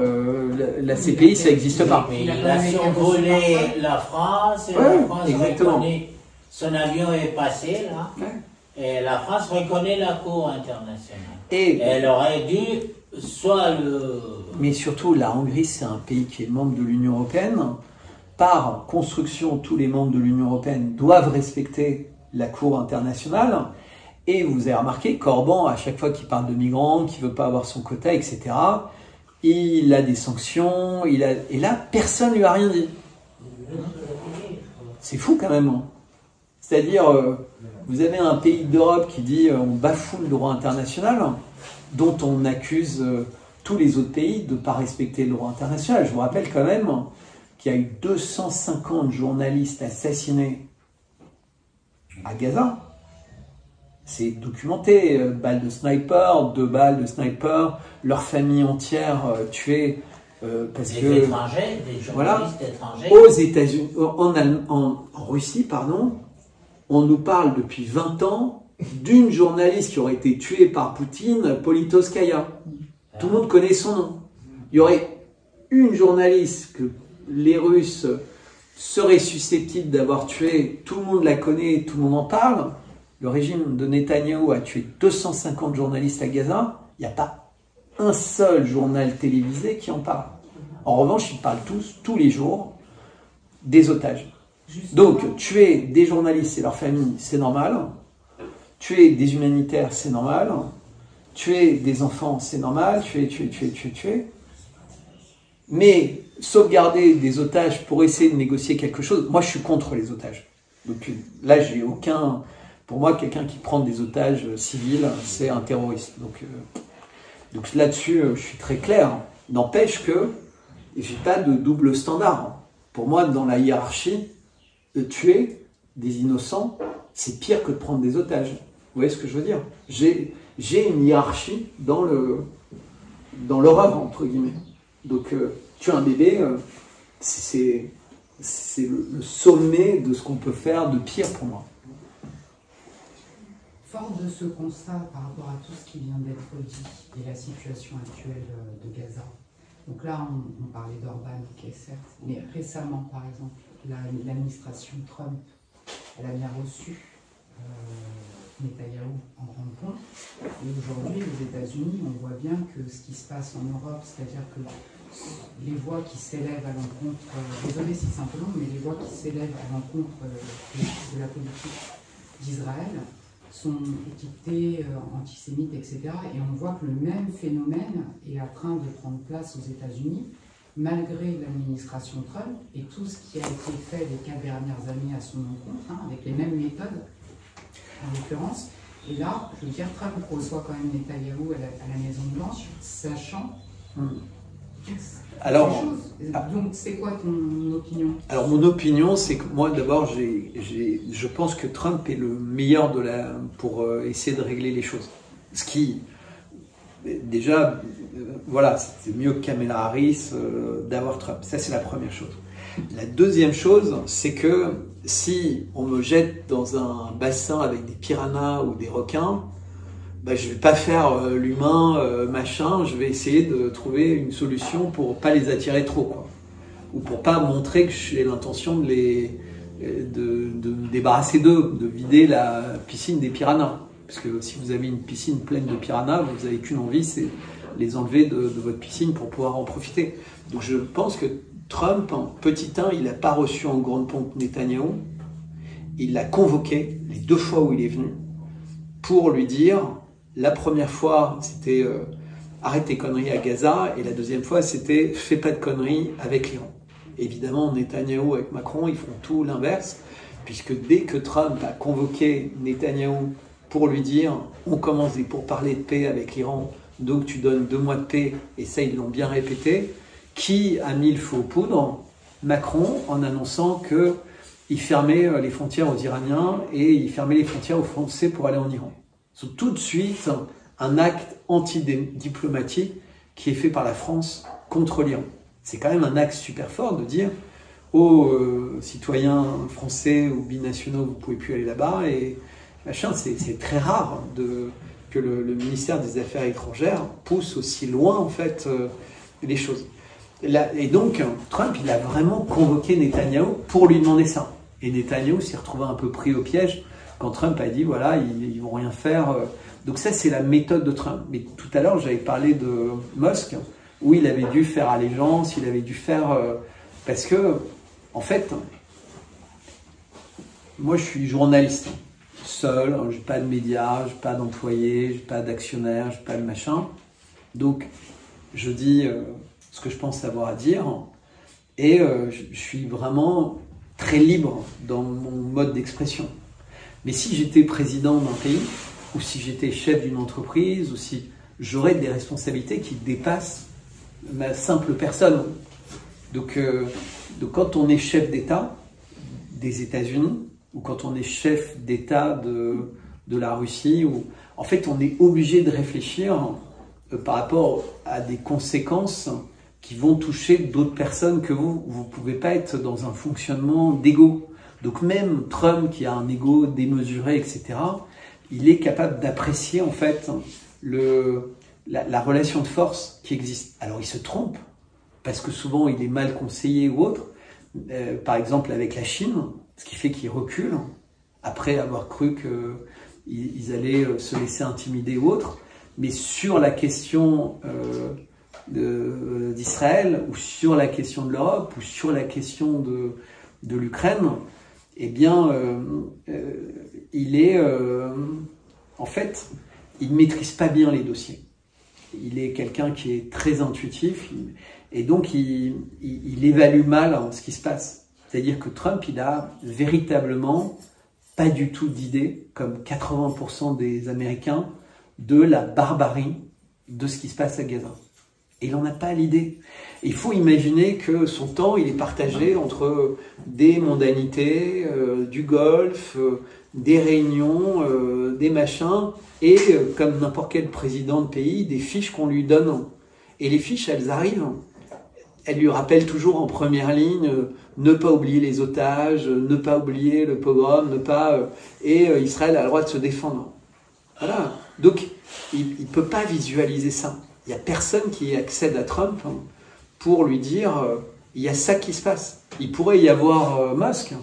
la CPI, ça n'existe pas. Mais il a survolé la France, et ouais, la France reconnaît, son avion est passé là, et la France reconnaît la Cour internationale. Et elle aurait dû soit le... Mais surtout, la Hongrie, c'est un pays qui est membre de l'Union européenne. Par construction, tous les membres de l'Union européenne doivent respecter la Cour internationale. Et vous avez remarqué qu'Orban, à chaque fois qu'il parle de migrants, qu'il ne veut pas avoir son quota, etc., il a des sanctions, et là, personne ne lui a rien dit. C'est fou quand même. C'est-à-dire, vous avez un pays d'Europe qui dit on bafoue le droit international, dont on accuse tous les autres pays de ne pas respecter le droit international. Je vous rappelle quand même qu'il y a eu 250 journalistes assassinés à Gaza. C'est documenté, balles de sniper, 2 balles de sniper, leur famille entière tuée parce des que... étrangers, des journalistes voilà, étrangers. aux États-Unis, en Russie, pardon, on nous parle depuis 20 ans d'une journaliste qui aurait été tuée par Poutine, Politkovskaya. Tout le monde connaît son nom. Il y aurait une journaliste que les Russes seraient susceptibles d'avoir tué, tout le monde la connaît, tout le monde en parle. Le régime de Netanyahou a tué 250 journalistes à Gaza. Il n'y a pas un seul journal télévisé qui en parle. En revanche, ils parlent tous les jours, des otages. Donc, tuer des journalistes et leurs familles, c'est normal. Tuer des humanitaires, c'est normal. Tuer des enfants, c'est normal. Tuer. Mais sauvegarder des otages pour essayer de négocier quelque chose, moi je suis contre les otages. Donc là, j'ai aucun... Pour moi, quelqu'un qui prend des otages civils, c'est un terroriste. Donc là-dessus, je suis très clair. N'empêche que j'ai pas de double standard. Pour moi, dans la hiérarchie, tuer des innocents, c'est pire que de prendre des otages. Vous voyez ce que je veux dire? J'ai une hiérarchie dans l'horreur, entre guillemets. Donc, tuer un bébé, c'est le sommet de ce qu'on peut faire de pire pour moi. Fort de ce constat par rapport à tout ce qui vient d'être dit et la situation actuelle de Gaza, donc là on parlait d'Orban, ok certes, mais récemment par exemple, l'administration Trump, elle a bien reçu Netanyahou en grande pompe, et aujourd'hui aux États-Unis on voit bien que ce qui se passe en Europe, c'est-à-dire que les voix qui s'élèvent à l'encontre, désolé si c'est un peu long, mais les voix qui s'élèvent à l'encontre de la politique d'Israël sont étiquetés antisémites, etc. Et on voit que le même phénomène est en train de prendre place aux États-Unis, malgré l'administration Trump et tout ce qui a été fait les 4 dernières années à son encontre, hein, avec les mêmes méthodes, en l'occurrence. Et là, je veux dire, Trump reçoit quand même Netanyahou à la Maison-Blanche, sachant... Alors, donc, c'est quoi ton opinion? Alors, mon opinion, c'est que moi, d'abord, je pense que Trump est le meilleur pour essayer de régler les choses. Ce qui, déjà, voilà, c'est mieux que Kamala Harris d'avoir Trump. Ça, c'est la première chose. La deuxième chose, c'est que si on me jette dans un bassin avec des piranhas ou des requins, ben, je vais pas faire l'humain machin, je vais essayer de trouver une solution pour pas les attirer trop, quoi. Ou pour pas montrer que j'ai l'intention de me débarrasser d'eux, de vider la piscine des piranhas. Parce que si vous avez une piscine pleine de piranhas, vous n'avez qu'une envie, c'est les enlever de votre piscine pour pouvoir en profiter. Donc je pense que Trump, petit 1, il n'a pas reçu en grande pompe Netanyahou, il l'a convoqué les 2 fois où il est venu pour lui dire... La première fois, c'était arrête tes conneries à Gaza, et la deuxième fois, c'était fais pas de conneries avec l'Iran. Évidemment, Netanyahou avec Macron, ils font tout l'inverse, puisque dès que Trump a convoqué Netanyahou pour lui dire on commence des pourparlers de paix avec l'Iran, donc tu donnes 2 mois de paix, et ça ils l'ont bien répété, qui a mis le feu aux poudres? Macron, en annonçant qu'il fermait les frontières aux Iraniens et il fermait les frontières aux Français pour aller en Iran. C'est tout de suite un acte antidiplomatique qui est fait par la France contre l'Iran. C'est quand même un acte super fort de dire aux citoyens français ou binationaux, vous pouvez plus aller là-bas et machin. C'est très rare que le ministère des Affaires étrangères pousse aussi loin en fait les choses. Et donc Trump, il a vraiment convoqué Netanyahou pour lui demander ça. Et Netanyahou s'est retrouvé un peu pris au piège quand Trump a dit, voilà, ils vont rien faire. Donc ça, c'est la méthode de Trump. Mais tout à l'heure, j'avais parlé de Musk, où il avait dû faire allégeance, il avait dû faire... parce que, en fait, moi, je suis journaliste, seul, j'ai pas de médias, j'ai pas d'employés, j'ai pas d'actionnaires, j'ai pas de machin. Donc, je dis ce que je pense avoir à dire, et je suis vraiment très libre dans mon mode d'expression. Mais si j'étais président d'un pays, ou si j'étais chef d'une entreprise, ou si j'aurais des responsabilités qui dépassent ma simple personne. Donc quand on est chef d'État des États-Unis, ou quand on est chef d'État de la Russie, en fait on est obligé de réfléchir par rapport à des conséquences qui vont toucher d'autres personnes que vous. Vous ne pouvez pas être dans un fonctionnement d'ego. Donc même Trump, qui a un ego démesuré, etc., il est capable d'apprécier en fait la relation de force qui existe. Alors il se trompe, parce que souvent il est mal conseillé ou autre, par exemple avec la Chine, ce qui fait qu'il recule, après avoir cru qu'ils allaient se laisser intimider ou autre. Mais sur la question d'Israël, ou sur la question de l'Europe, ou sur la question de l'Ukraine, eh bien, il est... en fait, il ne maîtrise pas bien les dossiers. Il est quelqu'un qui est très intuitif, Et donc, il évalue mal ce qui se passe. C'est-à-dire que Trump, il a véritablement pas du tout d'idée, comme 80% des Américains, de la barbarie de ce qui se passe à Gaza. Et il n'en a pas l'idée. Il faut imaginer que son temps, il est partagé entre des mondanités, du Golfe, des réunions, des machins, et comme n'importe quel président de pays, des fiches qu'on lui donne. Et les fiches, elles arrivent. Elle lui rappelle toujours en première ligne ne pas oublier les otages, ne pas oublier le pogrom, ne pas et Israël a le droit de se défendre. Voilà. Donc il ne peut pas visualiser ça. Il n'y a personne qui accède à Trump pour lui dire il y a ça qui se passe. Il pourrait y avoir Musk,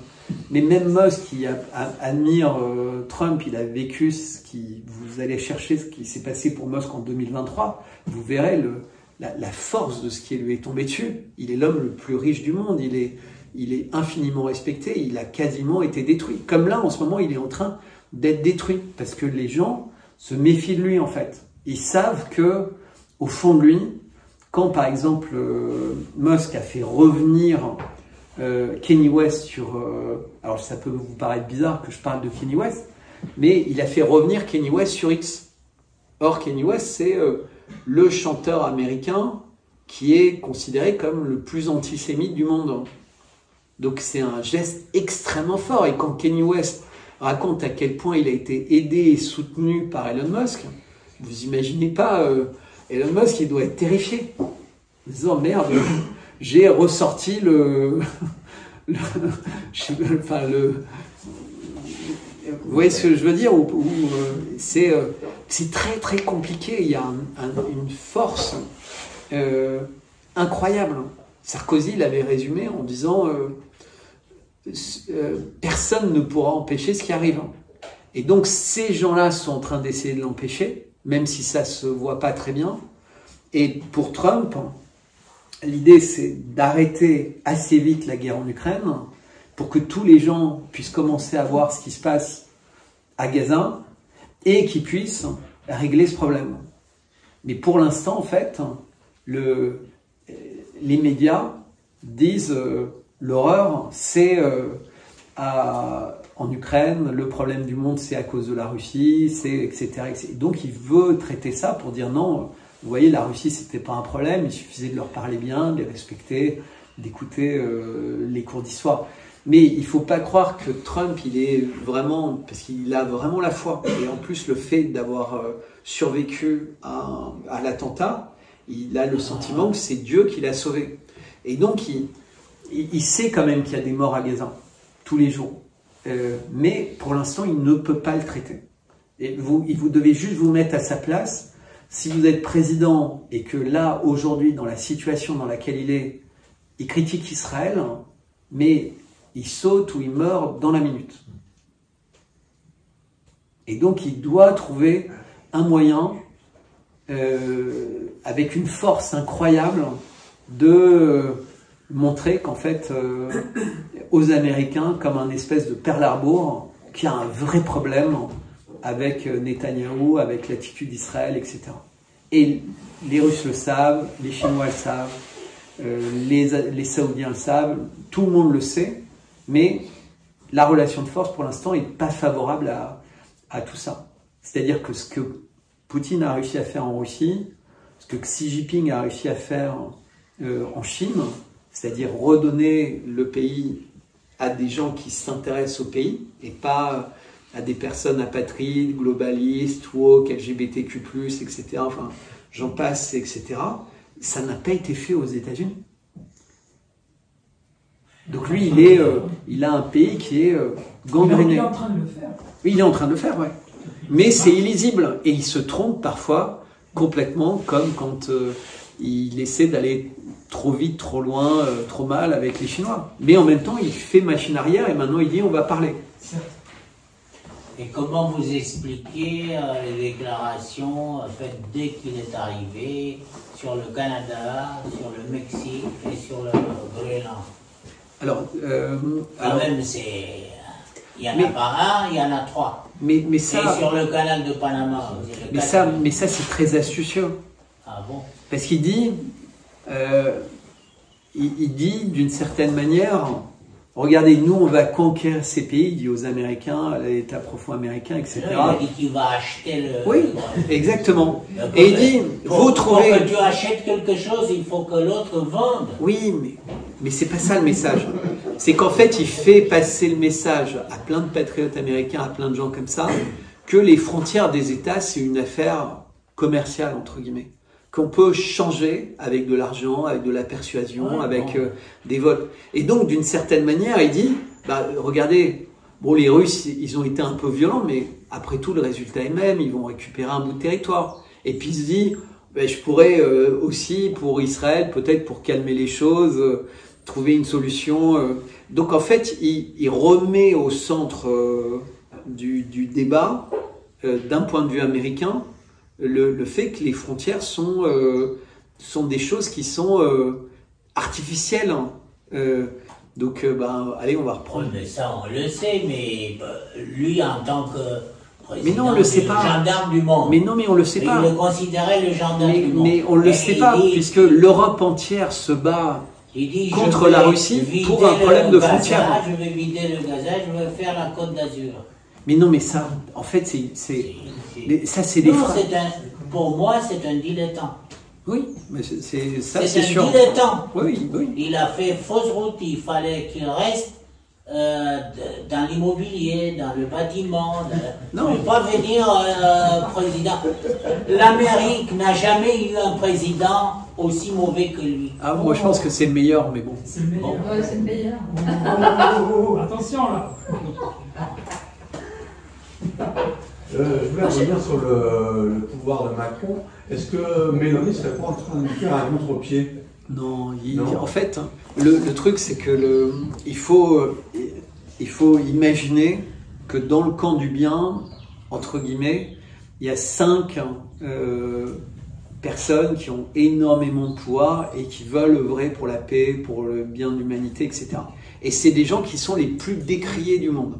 mais même Musk qui admire Trump, il a vécu vous allez chercher ce qui s'est passé pour Musk en 2023, vous verrez la force de ce qui lui est tombé dessus. Il est l'homme le plus riche du monde, il est infiniment respecté, il a quasiment été détruit. Comme là, en ce moment, il est en train d'être détruit, parce que les gens se méfient de lui, en fait. Ils savent que, au fond de lui, quand, par exemple, Musk a fait revenir Kanye West sur... alors, ça peut vous paraître bizarre que je parle de Kanye West, mais il a fait revenir Kanye West sur X. Or, Kanye West, c'est... le chanteur américain qui est considéré comme le plus antisémite du monde. Donc c'est un geste extrêmement fort. Et quand Kanye West raconte à quel point il a été aidé et soutenu par Elon Musk, vous imaginez pas, Elon Musk, il doit être terrifié. En disant, merde, j'ai ressorti vous voyez ce que je veux dire, c'est très très compliqué. Il y a une force incroyable. Sarkozy l'avait résumé en disant personne ne pourra empêcher ce qui arrive. Et donc ces gens-là sont en train d'essayer de l'empêcher, même si ça se voit pas très bien. Et pour Trump, l'idée c'est d'arrêter assez vite la guerre en Ukraine, pour que tous les gens puissent commencer à voir ce qui se passe à Gaza et qu'ils puissent régler ce problème. Mais pour l'instant, en fait, les médias disent l'horreur, c'est en Ukraine, le problème du monde, c'est à cause de la Russie, c'est etc., etc. Donc il veut traiter ça pour dire non, vous voyez, la Russie, c'était pas un problème, il suffisait de leur parler bien, de les respecter, d'écouter les cours d'histoire. Mais il ne faut pas croire que Trump, il est vraiment... Parce qu'il a vraiment la foi. Et en plus, le fait d'avoir survécu à l'attentat, il a le sentiment que c'est Dieu qui l'a sauvé. Et donc, il sait quand même qu'il y a des morts à Gaza, tous les jours. Mais pour l'instant, il ne peut pas le traiter. Et vous devez juste vous mettre à sa place. Si vous êtes président et que là, aujourd'hui, dans la situation dans laquelle il critique Israël, mais... il saute ou il meurt dans la minute. Et donc il doit trouver un moyen, avec une force incroyable, de montrer qu'en fait, aux Américains, comme un espèce de Pearl Harbor, qu'il y a un vrai problème avec Netanyahou, avec l'attitude d'Israël, etc. Et les Russes le savent, les Chinois le savent, les Saoudiens le savent, tout le monde le sait. Mais la relation de force, pour l'instant, n'est pas favorable à tout ça. C'est-à-dire que ce que Poutine a réussi à faire en Russie, ce que Xi Jinping a réussi à faire en Chine, c'est-à-dire redonner le pays à des gens qui s'intéressent au pays, et pas à des personnes apatrides, globalistes, woke, LGBTQ+, etc., enfin, j'en passe, etc., ça n'a pas été fait aux États-Unis. Donc lui, il a un pays qui est gangréné. Il est en train de le faire. Oui, il est en train de le faire, ouais. Mais c'est illisible. Et il se trompe parfois complètement, comme quand il essaie d'aller trop vite, trop loin, trop mal avec les Chinois. Mais en même temps, il fait machine arrière et maintenant il dit on va parler. Et comment vous expliquez les déclarations faites dès qu'il est arrivé sur le Canada, sur le Mexique et sur le Groenland? Alors, même c'est... Il y en a pas un, il y en a trois. Mais ça, et sur le canal de Panama. Mais ça c'est très astucieux. Ah bon? Parce qu'il dit, il dit d'une certaine manière, regardez, nous on va conquérir ces pays, il dit aux Américains, à l'État profond américain, etc. Il a dit qu'il va acheter le... Oui, exactement. Et il dit, vous trouvez... Pour que tu achètes quelque chose, il faut que l'autre vende. Oui, mais c'est pas ça le message. C'est qu'en fait, il fait passer le message à plein de patriotes américains, à plein de gens comme ça, que les frontières des États, c'est une affaire commerciale, entre guillemets. Qu'on peut changer avec de l'argent, avec de la persuasion, avec des votes. Et donc, d'une certaine manière, il dit, bah, regardez, bon, les Russes, ils ont été un peu violents, mais après tout, le résultat est même, ils vont récupérer un bout de territoire. Et puis, il se dit, bah, je pourrais aussi, pour Israël, peut-être pour calmer les choses, trouver une solution. Donc, en fait, il remet au centre du débat, d'un point de vue américain, le fait que les frontières sont des choses qui sont artificielles. Donc, allez, on va reprendre. Mais ça, on le sait, mais lui, en tant que président mais non, on le sait pas. Gendarme du monde, mais non, mais on le sait pas. Il le considérait le gendarme du monde. Mais on le sait pas, puisque l'Europe entière se bat contre la Russie pour un problème de frontières. Je vais vider le gazage, je vais faire la Côte d'Azur. Mais non, mais ça, en fait, ça, c'est des phrases. Pour moi, c'est un dilettant. Oui, mais c'est sûr. C'est un dilettant. Oui. Il a fait fausse route, il fallait qu'il reste dans l'immobilier, dans le bâtiment. Non. Ne pas venir président. L'Amérique n'a jamais eu un président aussi mauvais que lui. Ah, moi, je pense que c'est le meilleur, mais bon. C'est le meilleur. Ouais, c'est le meilleur. Attention, là. Je voulais revenir sur le pouvoir de Macron. Est-ce que Mélanie serait pas en train de faire un contre-pied? Non, en fait, le truc, c'est que il faut imaginer que dans le camp du bien, entre guillemets, il y a 5 personnes qui ont énormément de pouvoir et qui veulent œuvrer pour la paix, pour le bien de l'humanité, etc. Et c'est des gens qui sont les plus décriés du monde.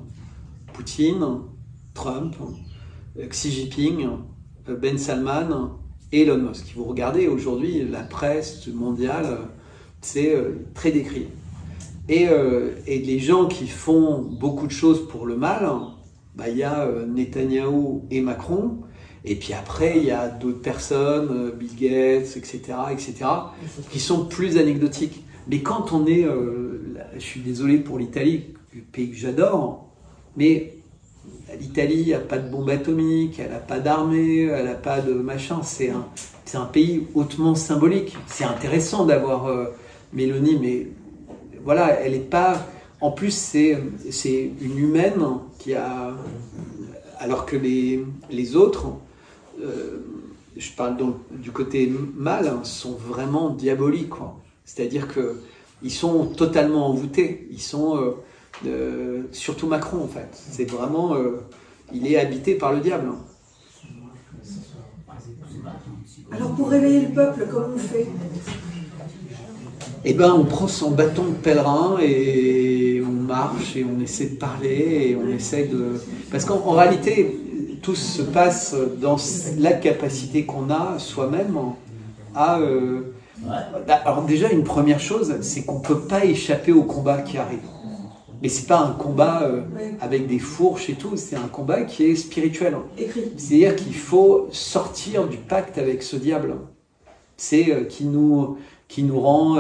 Poutine, Trump, Xi Jinping, Ben Salman et Elon Musk. Vous regardez aujourd'hui la presse mondiale, c'est très décrié. Et les gens qui font beaucoup de choses pour le mal, il y a Netanyahou et Macron, et puis après il y a d'autres personnes, Bill Gates, etc., qui sont plus anecdotiques. Mais quand on est, je suis désolé pour l'Italie, le pays que j'adore, mais l'Italie n'a pas de bombe atomique, elle n'a pas d'armée, elle n'a pas de machin. C'est un pays hautement symbolique. C'est intéressant d'avoir Mélanie, mais voilà, elle n'est pas... En plus, c'est une humaine qui a... Alors que les autres, je parle donc du côté mal, sont vraiment diaboliques. C'est-à-dire qu'ils sont totalement envoûtés. Ils sont... surtout Macron en fait, c'est vraiment il est habité par le diable. Alors pour réveiller le peuple, comment on fait? Eh ben on prend son bâton de pèlerin et on marche et on essaie de parler et on essaie de... Parce qu'en réalité tout se passe dans la capacité qu'on a soi-même à... Alors déjà une première chose, c'est qu'on ne peut pas échapper au combat qui arrive. Mais c'est pas un combat avec des fourches et tout, c'est un combat qui est spirituel. C'est-à-dire qu'il faut sortir du pacte avec ce diable. C'est qui nous rend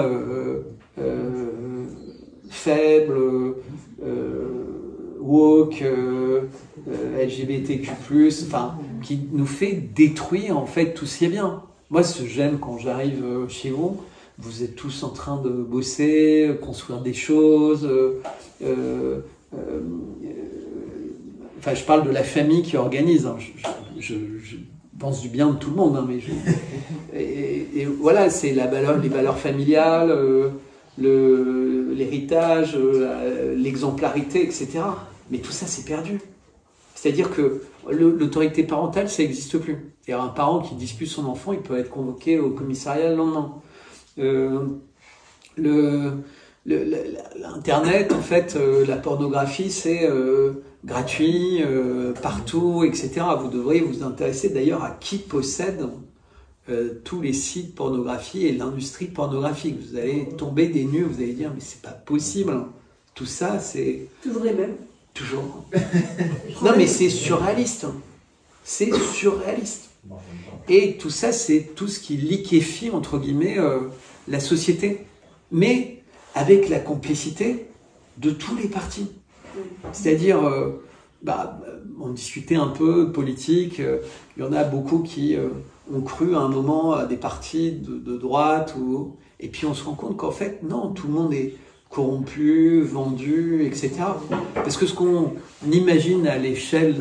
faibles, woke, LGBTQ+, enfin, qui nous fait détruire en fait tout ce qui est bien. Moi, j'aime quand j'arrive chez vous. Vous êtes tous en train de bosser, construire des choses. Enfin, je parle de la famille qui organise. Hein. Je pense du bien de tout le monde, hein, mais et voilà, c'est les valeurs familiales, l'héritage, l'exemplarité, etc. Mais tout ça, c'est perdu. C'est-à-dire que l'autorité parentale, ça n'existe plus. Il y a un parent qui dispute son enfant, il peut être convoqué au commissariat le lendemain. L'internet, en fait, la pornographie, c'est gratuit, partout, etc. Vous devriez vous intéresser d'ailleurs à qui possède tous les sites pornographie et l'industrie pornographique. Vous allez tomber des nues, vous allez dire mais c'est pas possible. Tout ça, c'est... Toujours les mêmes. Toujours. Non mais c'est surréaliste. C'est surréaliste. Et tout ça, c'est tout ce qui liquéfie, entre guillemets, la société. Mais avec la complicité de tous les partis. C'est-à-dire, on discutait un peu politique, il y en a beaucoup qui ont cru à un moment à des partis de droite, et puis on se rend compte qu'en fait, non, tout le monde est corrompu, vendu, etc. Parce que ce qu'on imagine à l'échelle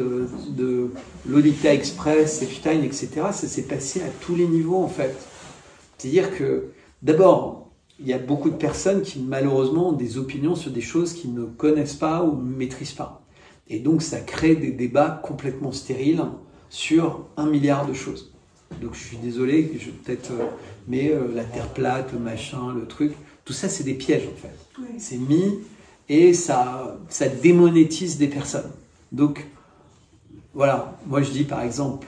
de Lolita Express, Epstein, etc., ça s'est passé à tous les niveaux, en fait. C'est-à-dire que, d'abord, il y a beaucoup de personnes qui, malheureusement, ont des opinions sur des choses qu'ils ne connaissent pas ou ne maîtrisent pas. Et donc, ça crée des débats complètement stériles sur 1 milliard de choses. Donc, je suis désolé, mais la Terre plate, le machin, le truc, tout ça, c'est des pièges, en fait. Oui. C'est mis et ça démonétise des personnes. Donc, voilà, moi je dis, par exemple,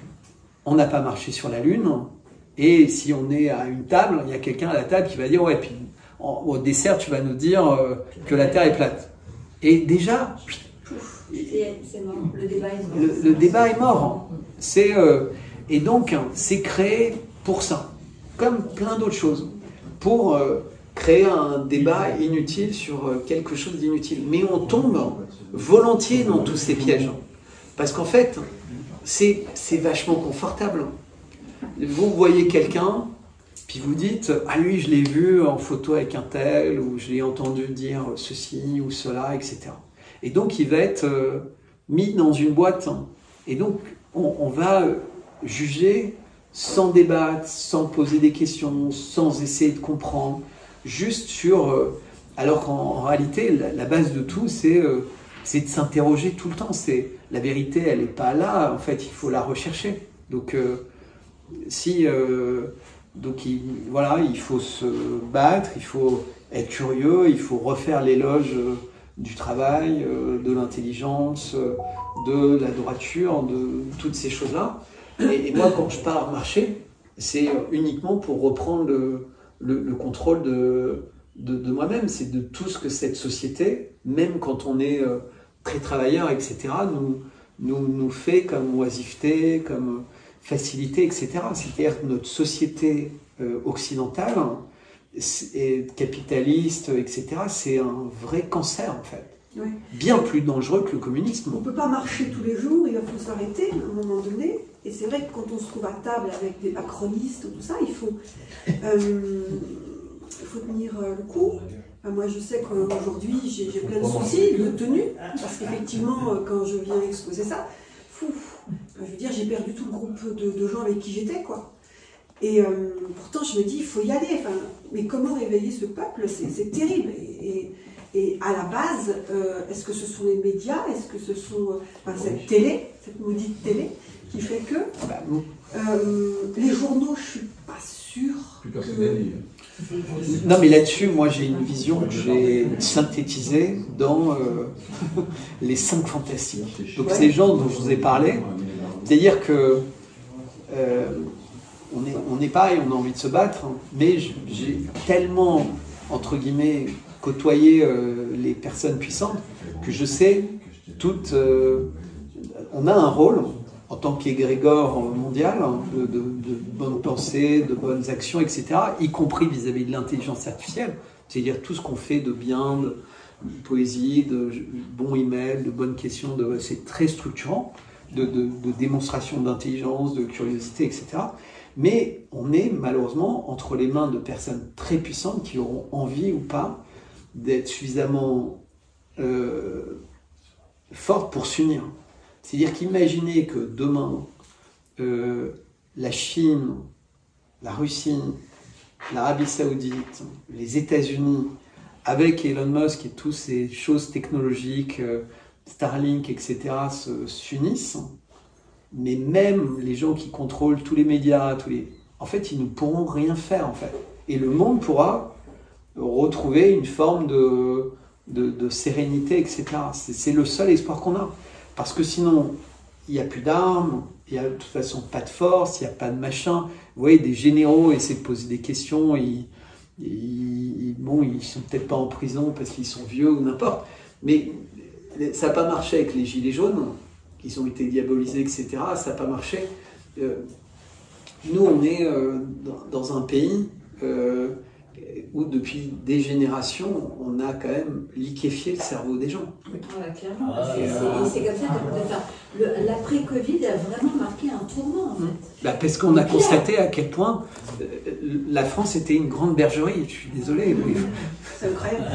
on n'a pas marché sur la Lune, et si on est à une table, il y a quelqu'un à la table qui va dire, ouais, puis au dessert, tu vas nous dire que la Terre est plate. Et déjà... C'est mort, le débat est mort. Le débat est mort. Et donc, c'est créé pour ça, comme plein d'autres choses, pour créer un débat inutile sur quelque chose d'inutile. Mais on tombe volontiers dans tous ces pièges. Parce qu'en fait, c'est vachement confortable. Vous voyez quelqu'un, puis vous dites « Ah lui, je l'ai vu en photo avec un tel, ou je l'ai entendu dire ceci ou cela, etc. » Et donc, il va être mis dans une boîte. Et donc, on va juger sans débattre, sans poser des questions, sans essayer de comprendre, juste sur... alors qu'en réalité, la base de tout, c'est de s'interroger tout le temps. La vérité, elle n'est pas là. En fait, il faut la rechercher. Donc, voilà, il faut se battre, il faut être curieux, il faut refaire l'éloge du travail, de l'intelligence, de la droiture, de toutes ces choses-là. Et moi, quand je pars marcher, c'est uniquement pour reprendre le contrôle de moi-même. C'est de tout ce que cette société, même quand on est très travailleur, etc., nous fait comme oisiveté, comme facilité, etc. C'est-à-dire que notre société occidentale, capitaliste, etc., c'est un vrai cancer, en fait. Oui. Bien plus dangereux que le communisme. On ne peut pas marcher tous les jours, il faut s'arrêter à un moment donné. Et c'est vrai que quand on se trouve à table avec des macronistes, tout ça, il faut tenir le coup. Enfin, moi, je sais qu'aujourd'hui, j'ai plein de soucis de tenue, parce qu'effectivement, quand je viens exposer ça, je veux dire, j'ai perdu tout le groupe de gens avec qui j'étais, quoi. Et pourtant, je me dis, il faut y aller. Enfin, mais comment réveiller ce peuple? C'est terrible. Et à la base, est-ce que ce sont les médias? Est-ce que ce sont cette télé, cette maudite télé, qui fait que les journaux, je suis pas sûre que... Non, mais là-dessus, moi, j'ai une vision que j'ai synthétisée dans les 5 fantastiques. Donc, ces gens dont je vous ai parlé, c'est-à-dire que on est pareil, on a envie de se battre, mais j'ai tellement, entre guillemets, côtoyé les personnes puissantes que je sais toutes... on a un rôle en tant qu'égrégore mondial de bonnes pensées, de bonnes actions, etc., y compris vis-à-vis de l'intelligence artificielle, c'est-à-dire tout ce qu'on fait de bien, de poésie, de bons emails, de bonnes questions, c'est très structurant, de démonstration d'intelligence, de curiosité, etc. Mais on est malheureusement entre les mains de personnes très puissantes qui auront envie ou pas d'être suffisamment fortes pour s'unir. C'est-à-dire qu'imaginez que demain, la Chine, la Russie, l'Arabie Saoudite, les États-Unis, avec Elon Musk et toutes ces choses technologiques, Starlink, etc., s'unissent, mais même les gens qui contrôlent tous les médias, en fait, ils ne pourront rien faire, en fait. Et le monde pourra retrouver une forme de sérénité, etc. C'est le seul espoir qu'on a. Parce que sinon, il n'y a plus d'armes, il y a de toute façon pas de force, il n'y a pas de machin. Vous voyez, des généraux essaient de poser des questions, bon, ils sont peut-être pas en prison parce qu'ils sont vieux ou n'importe, mais ça n'a pas marché avec les Gilets jaunes, ils ont été diabolisés, etc. Ça n'a pas marché. Nous, on est dans un pays où depuis des générations, on a quand même liquéfié le cerveau des gens. Voilà, clairement. C'est comme ça que l'après-Covid a vraiment marqué un tournant, en fait. Bah, parce qu'on a constaté à quel point la France était une grande bergerie. Je suis désolé. Mais... C'est incroyable.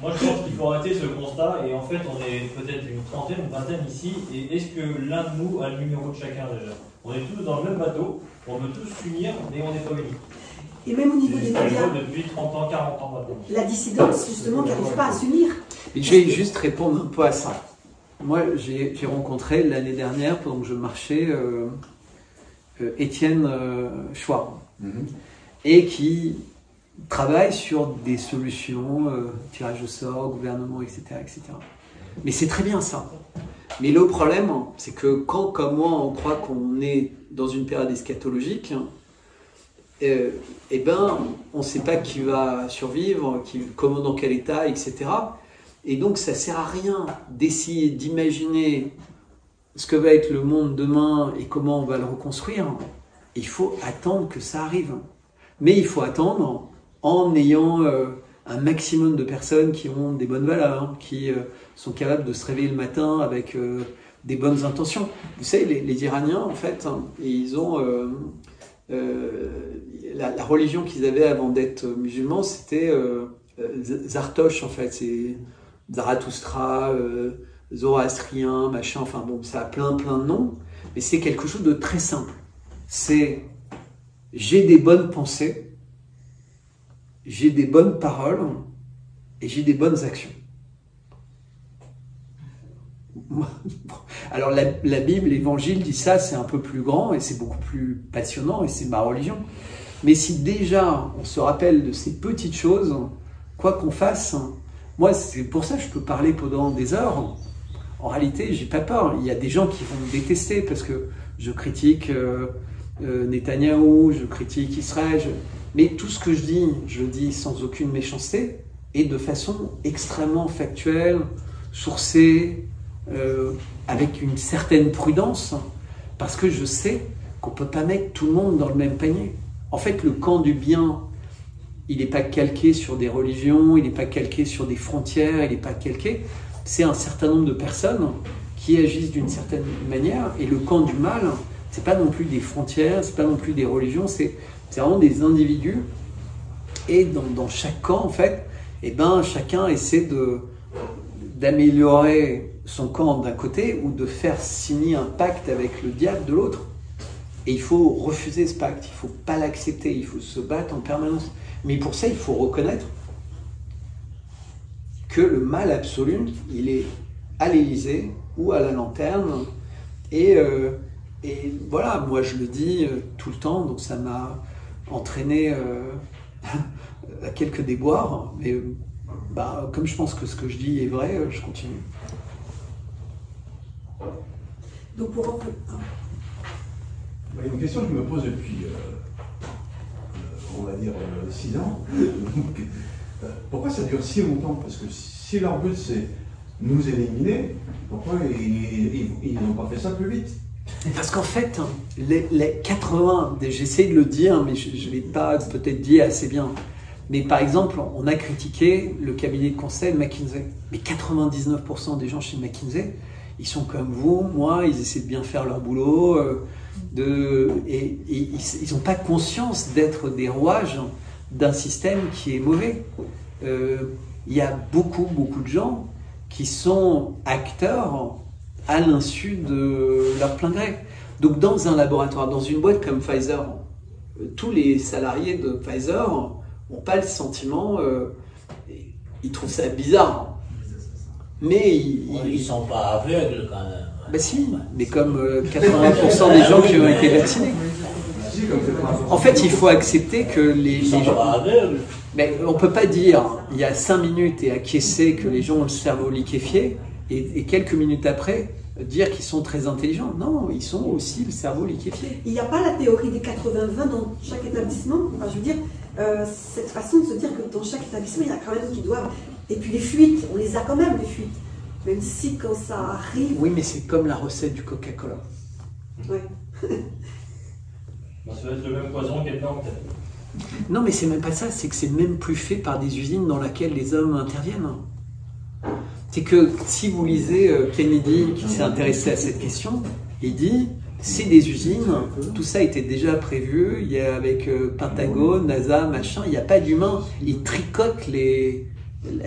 Moi, je pense qu'il faut arrêter ce constat. Et en fait, on est peut-être une trentaine, une vingtaine ici. Et est-ce que l'un de nous a le numéro de chacun déjà? On est tous dans le même bateau. On veut tous s'unir, mais on n'est pas unis. Et même au niveau des médias, depuis 30 ans, 40 ans maintenant. La dissidence, justement, qui n'arrive pas à s'unir. Je vais juste répondre un peu à ça. Moi, j'ai rencontré l'année dernière, pendant que je marchais, Étienne Chouard, et qui travaille sur des solutions, tirage au sort, gouvernement, etc., etc. Mais c'est très bien ça. Mais le problème, c'est que quand, comme moi, on croit qu'on est dans une période eschatologique, eh ben, on ne sait pas qui va survivre, comment, dans quel état, etc. Et donc, ça ne sert à rien d'essayer d'imaginer ce que va être le monde demain et comment on va le reconstruire. Il faut attendre que ça arrive. Mais il faut attendre en ayant un maximum de personnes qui ont des bonnes valeurs, qui sont capables de se réveiller le matin avec des bonnes intentions. Vous savez, les Iraniens, en fait, ils ont... la religion qu'ils avaient avant d'être musulmans, c'était Zartosh, en fait. C'est Zarathustra, zoroastrien, machin, enfin bon, ça a plein de noms, mais c'est quelque chose de très simple. C'est j'ai des bonnes pensées, j'ai des bonnes paroles et j'ai des bonnes actions. Alors la Bible, l'Évangile dit ça, c'est un peu plus grand et c'est beaucoup plus passionnant et c'est ma religion. Mais si déjà on se rappelle de ces petites choses, quoi qu'on fasse, moi c'est pour ça que je peux parler pendant des heures. En réalité, j'ai pas peur. Il y a des gens qui vont me détester parce que je critique Netanyahou, je critique Israël. Mais tout ce que je le dis sans aucune méchanceté et de façon extrêmement factuelle, sourcée, avec une certaine prudence, parce que je sais qu'on ne peut pas mettre tout le monde dans le même panier. En fait, le camp du bien, il n'est pas calqué sur des religions, il n'est pas calqué sur des frontières, il n'est pas calqué. C'est un certain nombre de personnes qui agissent d'une certaine manière, et le camp du mal, c'est pas non plus des frontières, c'est pas non plus des religions, c'est vraiment des individus. Et dans chaque camp, en fait, eh ben, chacun essaie d'améliorer son camp d'un côté ou de faire signer un pacte avec le diable de l'autre. Et il faut refuser ce pacte, il ne faut pas l'accepter, il faut se battre en permanence. Mais pour ça, il faut reconnaître que le mal absolu, il est à l'Élysée ou à la lanterne. Et voilà, moi je le dis tout le temps, donc ça m'a entraîné à quelques déboires. Mais comme je pense que ce que je dis est vrai, je continue. Donc pour une question que je me pose depuis, on va dire, 6 ans. Pourquoi ça dure si longtemps? Parce que si leur but c'est nous éliminer, pourquoi ils n'ont pas fait ça plus vite? Parce qu'en fait, les 80, j'essaie de le dire, mais je ne l'ai pas peut-être dit assez bien. Mais par exemple, on a critiqué le cabinet de conseil McKinsey. Mais 99% des gens chez McKinsey, ils sont comme vous, moi, ils essaient de bien faire leur boulot, et ils n'ont pas conscience d'être des rouages d'un système qui est mauvais. Il y a beaucoup de gens qui sont acteurs à l'insu de leur plein gré. Donc dans un laboratoire, dans une boîte comme Pfizer, tous les salariés de Pfizer n'ont pas le sentiment, ils trouvent ça bizarre. Mais ils sont pas aveugles quand même. Ben si, mais comme 80% des gens qui ont été vaccinés. En fait, il faut accepter que les gens... Mais on ne peut pas dire, il y a 5 minutes et acquiescer que les gens ont le cerveau liquéfié, et quelques minutes après, dire qu'ils sont très intelligents. Non, ils sont aussi le cerveau liquéfié. Il n'y a pas la théorie des 80-20 dans chaque établissement. Enfin, je veux dire, cette façon de se dire que dans chaque établissement, il y a quand même qui doivent... Et puis les fuites, on les a quand même, les fuites. Même si quand ça arrive... Oui, mais c'est comme la recette du Coca-Cola. Ouais. Ça va être le même poison qui est dedans, peut-être. Non, mais c'est même pas ça, c'est que c'est même plus fait par des usines dans lesquelles les hommes interviennent. C'est que si vous lisez Kennedy, qui s'est intéressé à cette question, il dit, c'est des usines, tout ça était déjà prévu, il y a avec Pentagone, NASA, machin, il n'y a pas d'humain, ils tricotent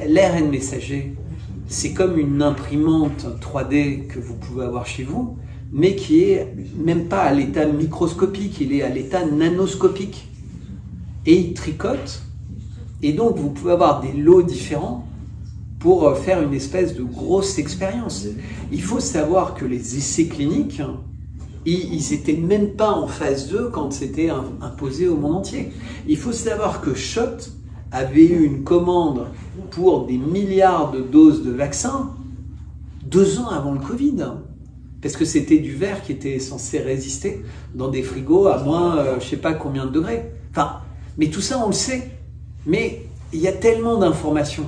l'ARN messager. C'est comme une imprimante 3D que vous pouvez avoir chez vous, mais qui est même pas à l'état microscopique, il est à l'état nanoscopique. Et il tricote, et donc vous pouvez avoir des lots différents pour faire une espèce de grosse expérience. Il faut savoir que les essais cliniques, ils étaient même pas en phase 2 quand c'était imposé au monde entier. Il faut savoir que Schott avait eu une commande pour des milliards de doses de vaccins 2 ans avant le Covid. Parce que c'était du verre qui était censé résister dans des frigos à moins, je sais pas combien de degrés. Enfin, mais tout ça, on le sait. Mais il y a tellement d'informations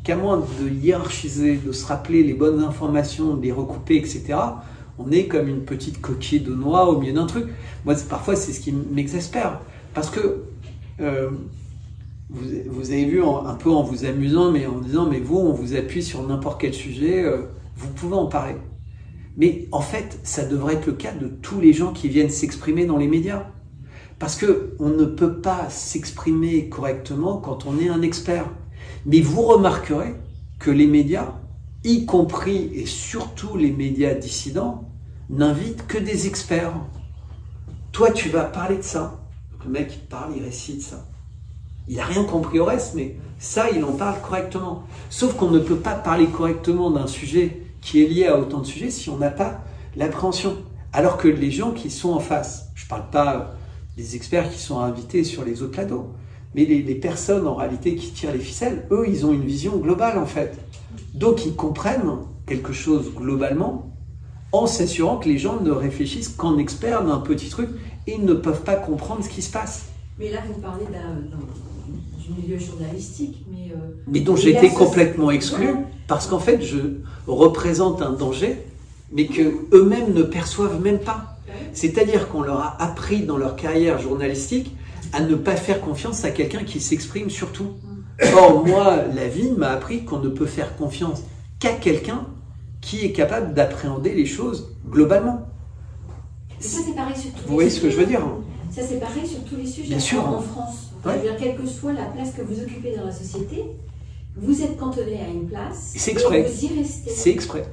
qu'à moins de hiérarchiser, de se rappeler les bonnes informations, de les recouper, etc., on est comme une petite coquille de noix au milieu d'un truc. Moi, parfois, c'est ce qui m'exaspère. Parce que vous avez vu un peu en vous amusant, mais en disant, mais vous, on vous appuie sur n'importe quel sujet, vous pouvez en parler. Mais en fait, ça devrait être le cas de tous les gens qui viennent s'exprimer dans les médias. Parce qu'on ne peut pas s'exprimer correctement quand on est un expert. Mais vous remarquerez que les médias, y compris et surtout les médias dissidents, n'invitent que des experts. Toi, tu vas parler de ça. Le mec, il parle, il récite ça. Il n'a rien compris au reste, mais ça, il en parle correctement. Sauf qu'on ne peut pas parler correctement d'un sujet qui est lié à autant de sujets si on n'a pas l'appréhension. Alors que les gens qui sont en face, je ne parle pas des experts qui sont invités sur les autres plateaux, mais les personnes en réalité qui tirent les ficelles, eux, ils ont une vision globale en fait. Donc ils comprennent quelque chose globalement en s'assurant que les gens ne réfléchissent qu'en experts d'un petit truc et ils ne peuvent pas comprendre ce qui se passe. Mais là, vous parlez du milieu journalistique, mais dont j'ai été complètement exclu, parce qu'en fait, je représente un danger, mais qu'eux-mêmes ne perçoivent même pas. C'est-à-dire qu'on leur a appris dans leur carrière journalistique à ne pas faire confiance à quelqu'un qui s'exprime sur tout. Or, moi, la vie m'a appris qu'on ne peut faire confiance qu'à quelqu'un qui est capable d'appréhender les choses globalement. Et ça, c'est pareil sur tous les sujets. Vous voyez ce que je veux dire? Ça, c'est pareil sur tous les sujets. Bien sûr. En France, enfin, quelle que soit la place que vous occupez dans la société, vous êtes cantonné à une place. C'est exprès. Et vous y restez. C'est exprès.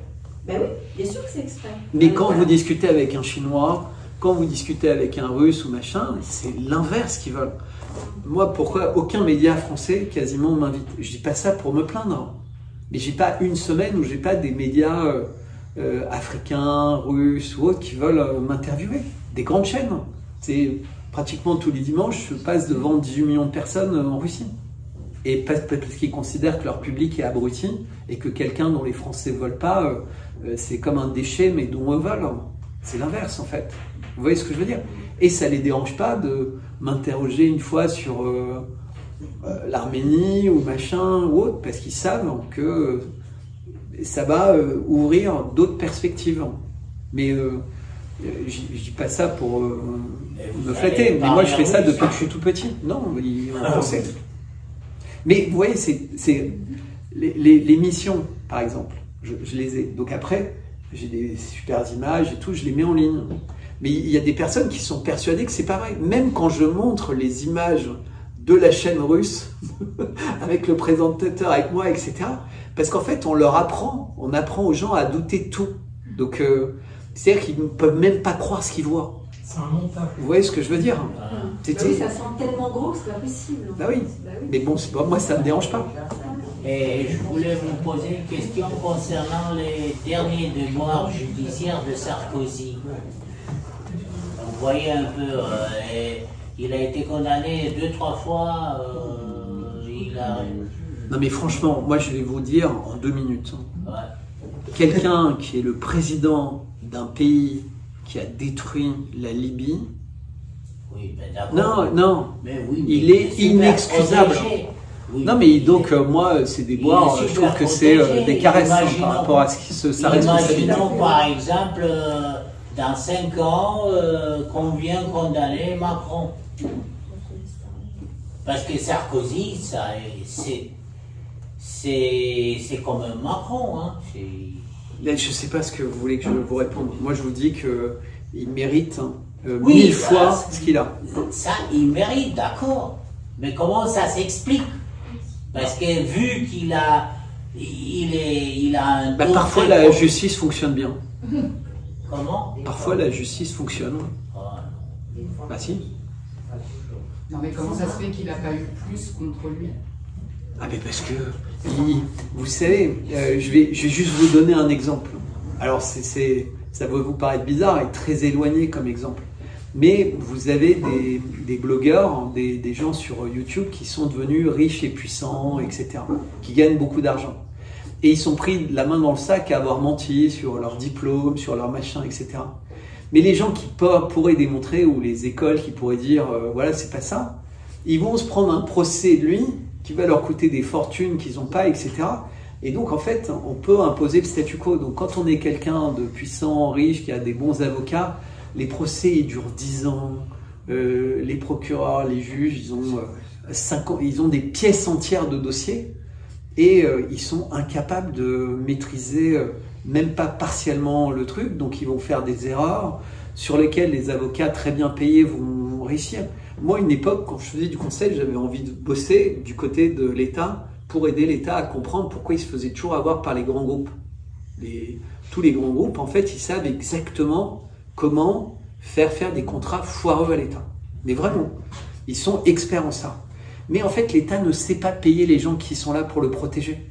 Ben oui, bien sûr que c'est exprès. Mais quand vous discutez avec un Chinois, quand vous discutez avec un Russe ou machin, c'est l'inverse qu'ils veulent. Moi, pourquoi aucun média français quasiment m'invite? Je dis pas ça pour me plaindre. Mais j'ai pas une semaine où j'ai pas des médias africains, russes ou autres qui veulent m'interviewer. Des grandes chaînes. C'est pratiquement tous les dimanches, je passe devant 18 millions de personnes en Russie. Et parce qu'ils considèrent que leur public est abruti et que quelqu'un dont les Français ne veulent pas, c'est comme un déchet mais dont eux veulent. C'est l'inverse en fait. Vous voyez ce que je veux dire? Et ça ne les dérange pas de m'interroger une fois sur l'Arménie ou machin ou autre, parce qu'ils savent que ça va ouvrir d'autres perspectives. Mais je dis pas ça pour me flatter, mais moi je fais ça depuis que je suis tout petit. Non, on sait. Mais vous voyez, c'est les missions, par exemple, je les ai. Donc après, j'ai des super images et tout, je les mets en ligne. Mais il y a des personnes qui sont persuadées que c'est pareil. Même quand je montre les images de la chaîne russe, avec le présentateur, avec moi, etc. Parce qu'en fait, on apprend aux gens à douter de tout. Donc, c'est-à-dire qu'ils ne peuvent même pas croire ce qu'ils voient. C'est un montage. Vous voyez ce que je veux dire? Oui, ça sent tellement gros que c'est pas possible. Bah oui. Mais bon, moi, ça ne me dérange pas. Et je voulais vous poser une question concernant les derniers devoirs judiciaires de Sarkozy. Vous voyez un peu, il a été condamné 2-3 fois. Non mais franchement, moi je vais vous dire en 2 minutes. Ouais. quelqu'un qui est le président d'un pays qui a détruit la Libye, oui, ben d'accord. Non, mais oui, il est inexcusable. Oui, non, mais donc, moi, c'est des boires, je trouve que c'est des caresses par rapport à sa responsabilité. Imaginons, par exemple, dans 5 ans, qu'on vient condamner Macron. Parce que Sarkozy, c'est comme un Macron. Hein. Je ne sais pas ce que vous voulez que je vous réponde. Moi, je vous dis qu'il mérite 1000 fois ce qu'il a. Ça, il mérite, d'accord. Mais comment ça s'explique? Parce que vu qu'il a... Il a un... parfois, la justice fonctionne bien. Comment? Parfois, la justice fonctionne. Bah si. Non, mais comment ça se fait qu'il n'a pas eu plus contre lui? Ah, mais parce que, vous savez, je vais juste vous donner un exemple. Alors, ça va vous paraître bizarre et très éloigné comme exemple. Mais vous avez des blogueurs, des gens sur YouTube qui sont devenus riches et puissants, etc., qui gagnent beaucoup d'argent. Et ils sont pris la main dans le sac à avoir menti sur leur diplôme, sur leur machin, etc. Mais les gens qui pourraient démontrer, ou les écoles qui pourraient dire voilà, c'est pas ça, ils vont se prendre un procès de lui qui va leur coûter des fortunes qu'ils n'ont pas, etc. Et donc, en fait, on peut imposer le statu quo. Donc, quand on est quelqu'un de puissant, riche, qui a des bons avocats, les procès, ils durent 10 ans. Les procureurs, les juges, ils ont 5 ans, ils ont des pièces entières de dossiers et ils sont incapables de maîtriser même pas partiellement le truc. Donc, ils vont faire des erreurs sur lesquelles les avocats très bien payés vont réussir. Moi, une époque, quand je faisais du conseil, j'avais envie de bosser du côté de l'État pour aider l'État à comprendre pourquoi il se faisait toujours avoir par les grands groupes. Tous les grands groupes, en fait, ils savent exactement comment faire des contrats foireux à l'État. Mais vraiment, ils sont experts en ça. Mais en fait, l'État ne sait pas payer les gens qui sont là pour le protéger.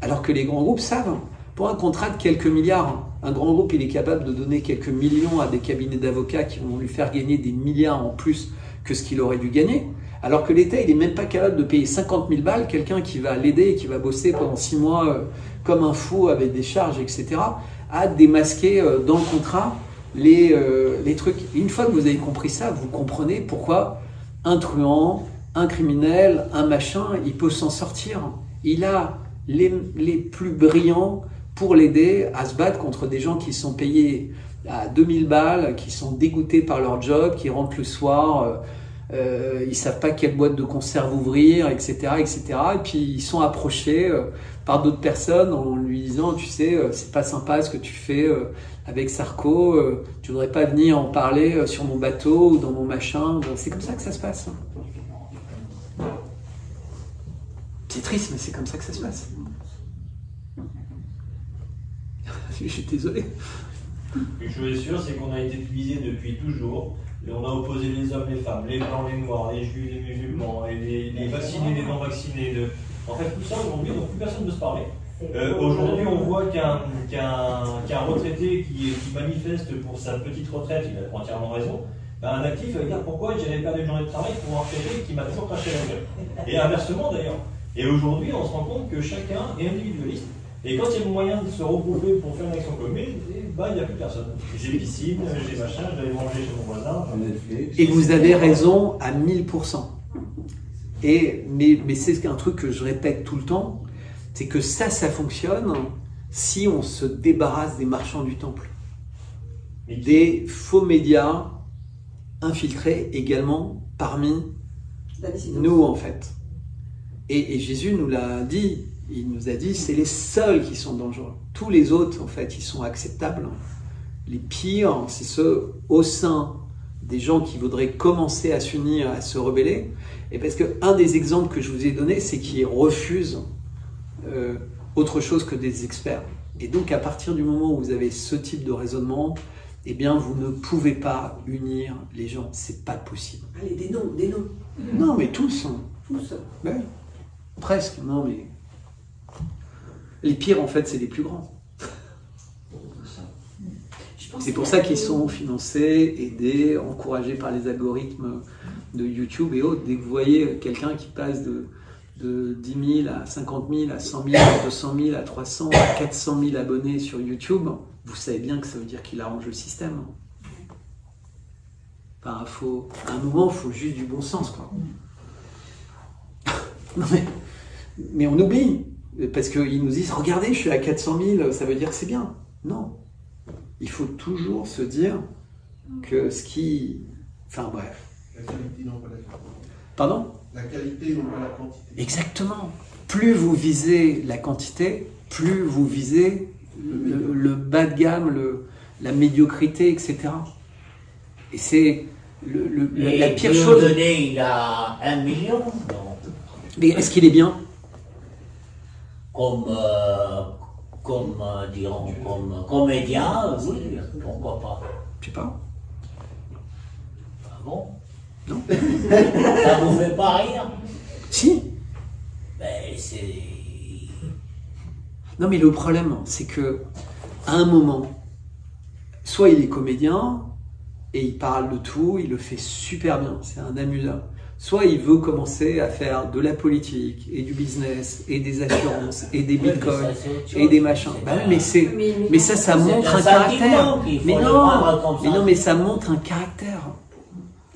Alors que les grands groupes savent. Pour un contrat de quelques milliards, un grand groupe, il est capable de donner quelques millions à des cabinets d'avocats qui vont lui faire gagner des milliards en plus que ce qu'il aurait dû gagner. Alors que l'État, il n'est même pas capable de payer 50 000 balles, quelqu'un qui va l'aider et qui va bosser pendant 6 mois comme un fou avec des charges, etc., à démasquer dans le contrat les trucs. Et une fois que vous avez compris ça, vous comprenez pourquoi un truand, un criminel, un machin, il peut s'en sortir. Il a les plus brillants pour l'aider à se battre contre des gens qui sont payés à 2000 balles, qui sont dégoûtés par leur job, qui rentrent le soir, ils savent pas quelle boîte de conserve ouvrir, etc., etc. Et puis ils sont approchés par d'autres personnes en lui disant, tu sais, c'est pas sympa ce que tu fais avec Sarko, tu voudrais pas venir en parler sur mon bateau ou dans mon machin. C'est comme ça que ça se passe. C'est triste, mais c'est comme ça que ça se passe. Je suis désolé. Une chose est sûre, c'est qu'on a été divisé depuis toujours. Et on a opposé les hommes, les femmes, les blancs, les noirs, les juifs, les musulmans, et les vaccinés, les non-vaccinés. En fait, tout ça, aujourd'hui, donc plus personne ne se parler. Aujourd'hui, on voit qu'un retraité qui manifeste pour sa petite retraite, il a entièrement raison. Un actif va dire pourquoi j'allais perdre une journée de travail pour un retraité qui m'a toujours craché la gueule. Et inversement d'ailleurs. Et aujourd'hui, on se rend compte que chacun est individualiste. Et quand il y a le moyen de se regrouper pour faire une action commune, il n'y a plus personne. J'ai piscine, j'ai machin, j'allais manger chez mon voisin. Et vous avez raison à 1000%. Mais c'est un truc que je répète tout le temps, c'est que ça fonctionne si on se débarrasse des marchands du temple. Des faux médias infiltrés également parmi nous, en fait. Et Jésus nous l'a dit. Il nous a dit, c'est les seuls qui sont dangereux. Tous les autres, en fait, ils sont acceptables. Les pires, c'est ceux au sein des gens qui voudraient commencer à s'unir, à se rebeller. Et parce qu'un des exemples que je vous ai donné, c'est qu'ils refusent autre chose que des experts. Et donc, à partir du moment où vous avez ce type de raisonnement, eh bien, vous ne pouvez pas unir les gens. C'est pas possible. Allez, des noms. Non, mais tous. Tous. Ouais. Presque, non, mais... Les pires, en fait, c'est les plus grands. C'est pour ça qu'ils sont financés, aidés, encouragés par les algorithmes de YouTube et autres. Dès que vous voyez quelqu'un qui passe de 10 000 à 50 000, à 100 000, à 200 000, à 300, à 400 000 abonnés sur YouTube, vous savez bien que ça veut dire qu'il arrange le système. Enfin, à un moment, il faut juste du bon sens, quoi. Non, mais on oublie, parce qu'ils nous disent, regardez, je suis à 400 000, ça veut dire que c'est bien. Non. Il faut toujours se dire que ce qui... Enfin, bref. La qualité, non pas la quantité. Pardon ? La qualité, non pas la quantité. Exactement. Plus vous visez la quantité, plus vous visez le bas de gamme, la médiocrité, etc. Et c'est la pire chose. Donné, il a 1 million. Donc. Mais est-ce qu'il est bien? Comme comédien, oui, pourquoi pas. Je sais pas. Ah bon? Non. Ça vous fait pas rire? Si. Ben, c'est... Non, mais le problème, c'est que à un moment, soit il est comédien et il parle de tout, il le fait super bien, c'est un amuseur. Soit il veut commencer à faire de la politique et du business et des assurances et des bitcoins et des machins. Bah oui, mais ça montre un caractère. Mais non, mais ça montre un caractère.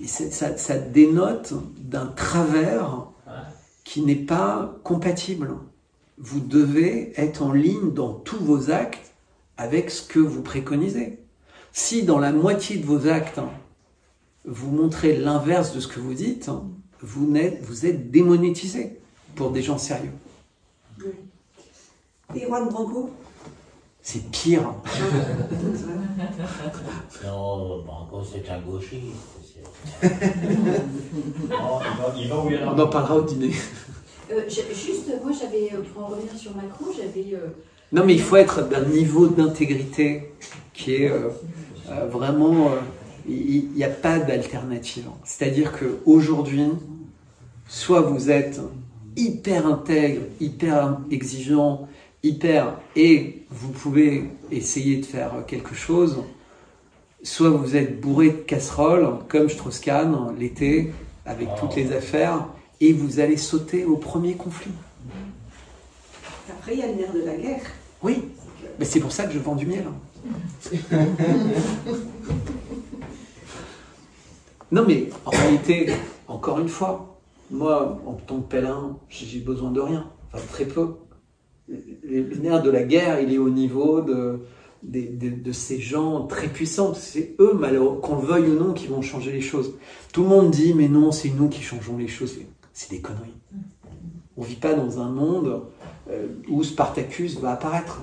Et ça dénote d'un travers qui n'est pas compatible. Vous devez être en ligne dans tous vos actes avec ce que vous préconisez. Si dans la moitié de vos actes, vous montrez l'inverse de ce que vous dites, vous êtes démonétisé pour des gens sérieux. Oui. Et Juan Branco? C'est pire. Non, Branco, c'est un gauchiste. On en parlera au dîner. Juste, moi j'avais, pour en revenir sur Macron, j'avais... Non, mais il faut être d'un niveau d'intégrité qui est vraiment... Il n'y a pas d'alternative. C'est-à-dire qu'aujourd'hui, soit vous êtes hyper intègre, hyper exigeant, et vous pouvez essayer de faire quelque chose, soit vous êtes bourré de casseroles, comme Strauss-Kahn l'été, avec toutes les affaires, et vous allez sauter au premier conflit. Après, il y a le nerf de la guerre. Oui, mais c'est pour ça que je vends du miel. Non, mais en réalité, encore une fois, moi, en tant que pèlerin, j'ai besoin de rien, enfin très peu. Le nerf de la guerre, il est au niveau de ces gens très puissants. C'est eux, malheureusement, qu'on le veuille ou non, qui vont changer les choses. Tout le monde dit, mais non, c'est nous qui changeons les choses. C'est des conneries. On ne vit pas dans un monde où Spartacus va apparaître.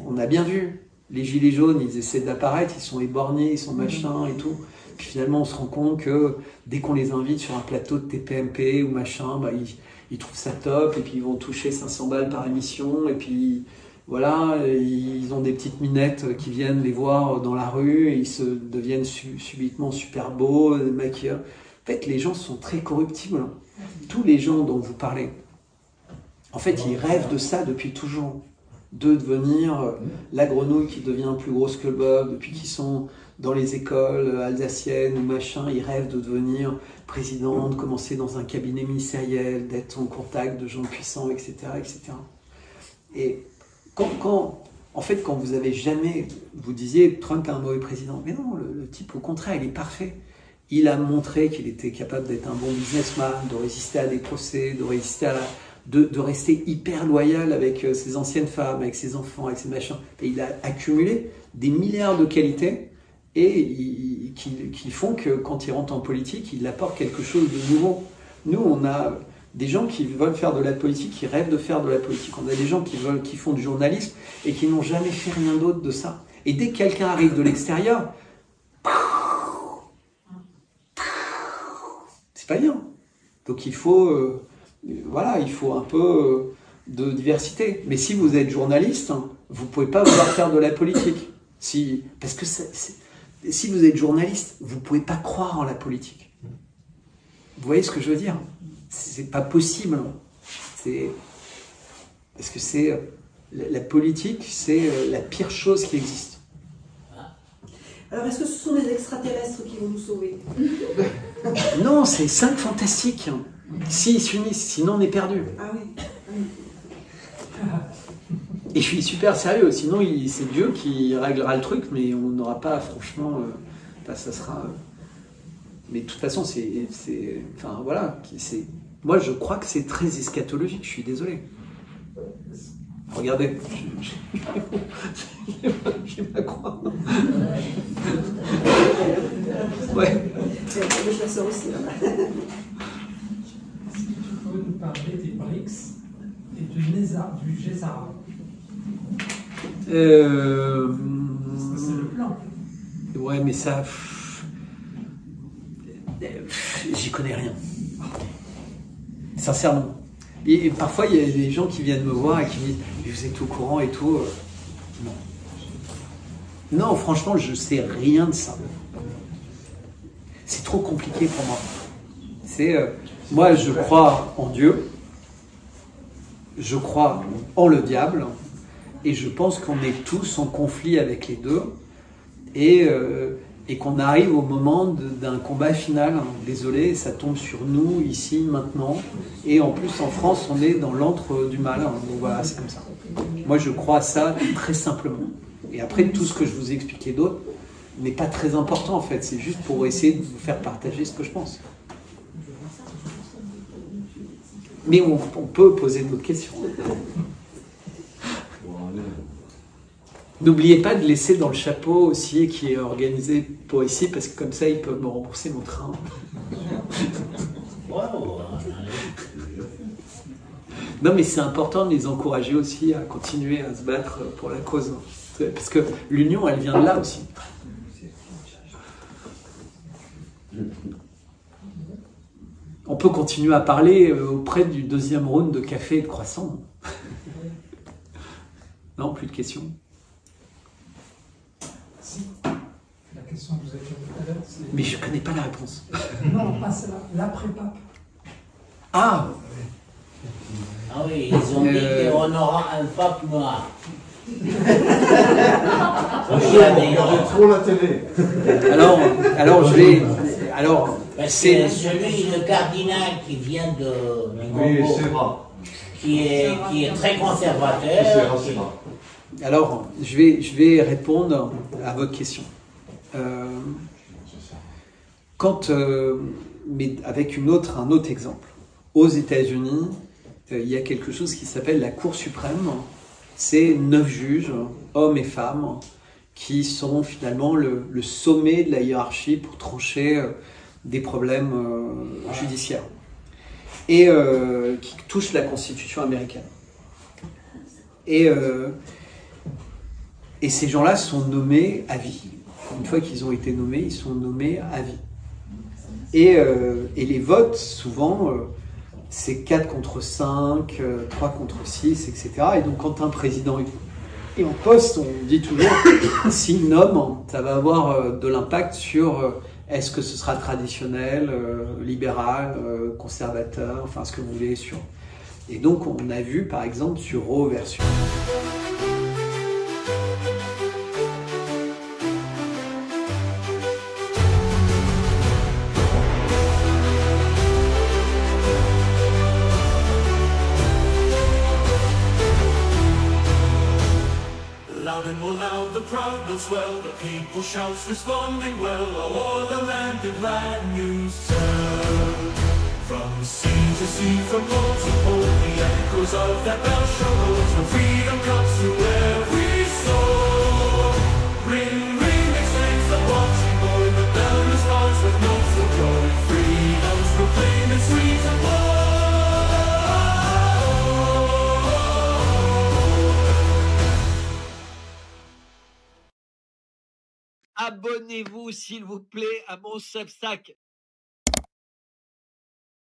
On a bien vu. Les gilets jaunes, ils essaient d'apparaître, ils sont éborgnés, ils sont machins et tout. Puis finalement, on se rend compte que dès qu'on les invite sur un plateau de TPMP ou machin, bah, ils trouvent ça top, et puis ils vont toucher 500 balles par émission, et puis voilà, ils ont des petites minettes qui viennent les voir dans la rue, et ils se deviennent subitement super beaux, maquillés. En fait, les gens sont très corruptibles. Tous les gens dont vous parlez, en fait, ils rêvent de ça depuis toujours. De devenir la grenouille qui devient plus grosse que le bœuf, depuis qu'ils sont dans les écoles alsaciennes ou machin, ils rêvent de devenir président, de commencer dans un cabinet ministériel, d'être en contact de gens puissants, etc. etc. Et en fait, quand vous avez jamais, vous disiez Trump est un mauvais président, mais non, le type au contraire, il est parfait. Il a montré qu'il était capable d'être un bon businessman, de résister à des procès, de résister à de rester hyper loyal avec ses anciennes femmes, avec ses enfants, avec ses machins. Et il a accumulé des milliards de qualités et qui font que quand il rentre en politique, il apporte quelque chose de nouveau. Nous, on a des gens qui veulent faire de la politique, qui rêvent de faire de la politique. On a des gens qui font du journalisme et qui n'ont jamais fait rien d'autre de ça. Et dès que quelqu'un arrive de l'extérieur, c'est pas bien. Donc il faut... voilà, il faut un peu de diversité. Mais si vous êtes journaliste, vous ne pouvez pas vouloir faire de la politique. Parce que si vous êtes journaliste, vous ne pouvez pas croire en la politique. Vous voyez ce que je veux dire? C'est pas possible. Parce que la politique, c'est la pire chose qui existe. Alors, est-ce que ce sont des extraterrestres qui vont nous sauver? Non, c'est 5 fantastiques. S'ils s'unissent, sinon on est perdu. Ah oui. Et je suis super sérieux, sinon c'est Dieu qui réglera le truc, mais on n'aura pas, franchement, ça sera... Mais de toute façon, enfin voilà, moi je crois que c'est très eschatologique, je suis désolé. Regardez, j'ai ma croix. Ouais. C'est le chasseur aussi, là. Est-ce que tu peux nous parler des BRICS et du GESARA? C'est le plan. Ouais, mais ça... J'y connais rien. Sincèrement. Et parfois, il y a des gens qui viennent me voir et qui me disent « Vous êtes au courant et tout ?» Non. Non, franchement, je sais rien de ça. C'est trop compliqué pour moi. Moi, je crois en Dieu, je crois en le diable, et je pense qu'on est tous en conflit avec les deux, et qu'on arrive au moment d'un combat final. Désolé, ça tombe sur nous, ici, maintenant. Et en plus, en France, on est dans l'antre du mal. Donc voilà, c'est comme ça. Moi, je crois à ça très simplement. Et après, tout ce que je vous ai expliqué d'autre n'est pas très important, en fait. C'est juste pour essayer de vous faire partager ce que je pense. Mais on peut poser d'autres questions. N'oubliez pas de laisser dans le chapeau aussi qui est organisé pour ici, parce que comme ça, ils peuvent me rembourser mon train. Non, mais c'est important de les encourager aussi à continuer à se battre pour la cause. Parce que l'union, elle vient de là aussi. On peut continuer à parler auprès du deuxième round de café et de croissant. Non, plus de questions. Si. La question que vous avez posée tout à l'heure, c'est... Mais je ne connais pas la réponse. Non, pas celle-là. L'après-pape. Ah Ah oui, ils ont dit qu'on aura un pape noir. Regardez trop la télé. Alors je vais... Alors, c'est celui, le cardinal qui vient de Oui, c'est vrai. qui est très conservateur. Alors, je vais répondre à votre question. Mais avec un autre exemple. Aux États-Unis, il y a quelque chose qui s'appelle la Cour suprême. C'est 9 juges, hommes et femmes, qui sont finalement le sommet de la hiérarchie pour trancher des problèmes judiciaires et qui touchent la Constitution américaine. Et ces gens-là sont nommés à vie. Une fois qu'ils ont été nommés, ils sont nommés à vie. Et les votes, souvent, c'est 4 contre 5, 3 contre 6, etc. Et donc, quand un président est en poste, on dit toujours, s'il nomme, ça va avoir de l'impact sur est-ce que ce sera traditionnel, libéral, conservateur, enfin ce que vous voulez. Et donc, on a vu, par exemple, sur Roe versus... Loud and more loud, the crowd will swell, the people shouts responding well, o'er the land in glad news tell. From sea to sea, from pole to pole, the echoes of that bell shall roll, till freedom cuts through every soul. Ring, ring, exclaims the watching boy, the bell responds with notes of joy. Freedom's proclaimed in sweet and low. Abonnez-vous, s'il vous plaît, à mon Substack.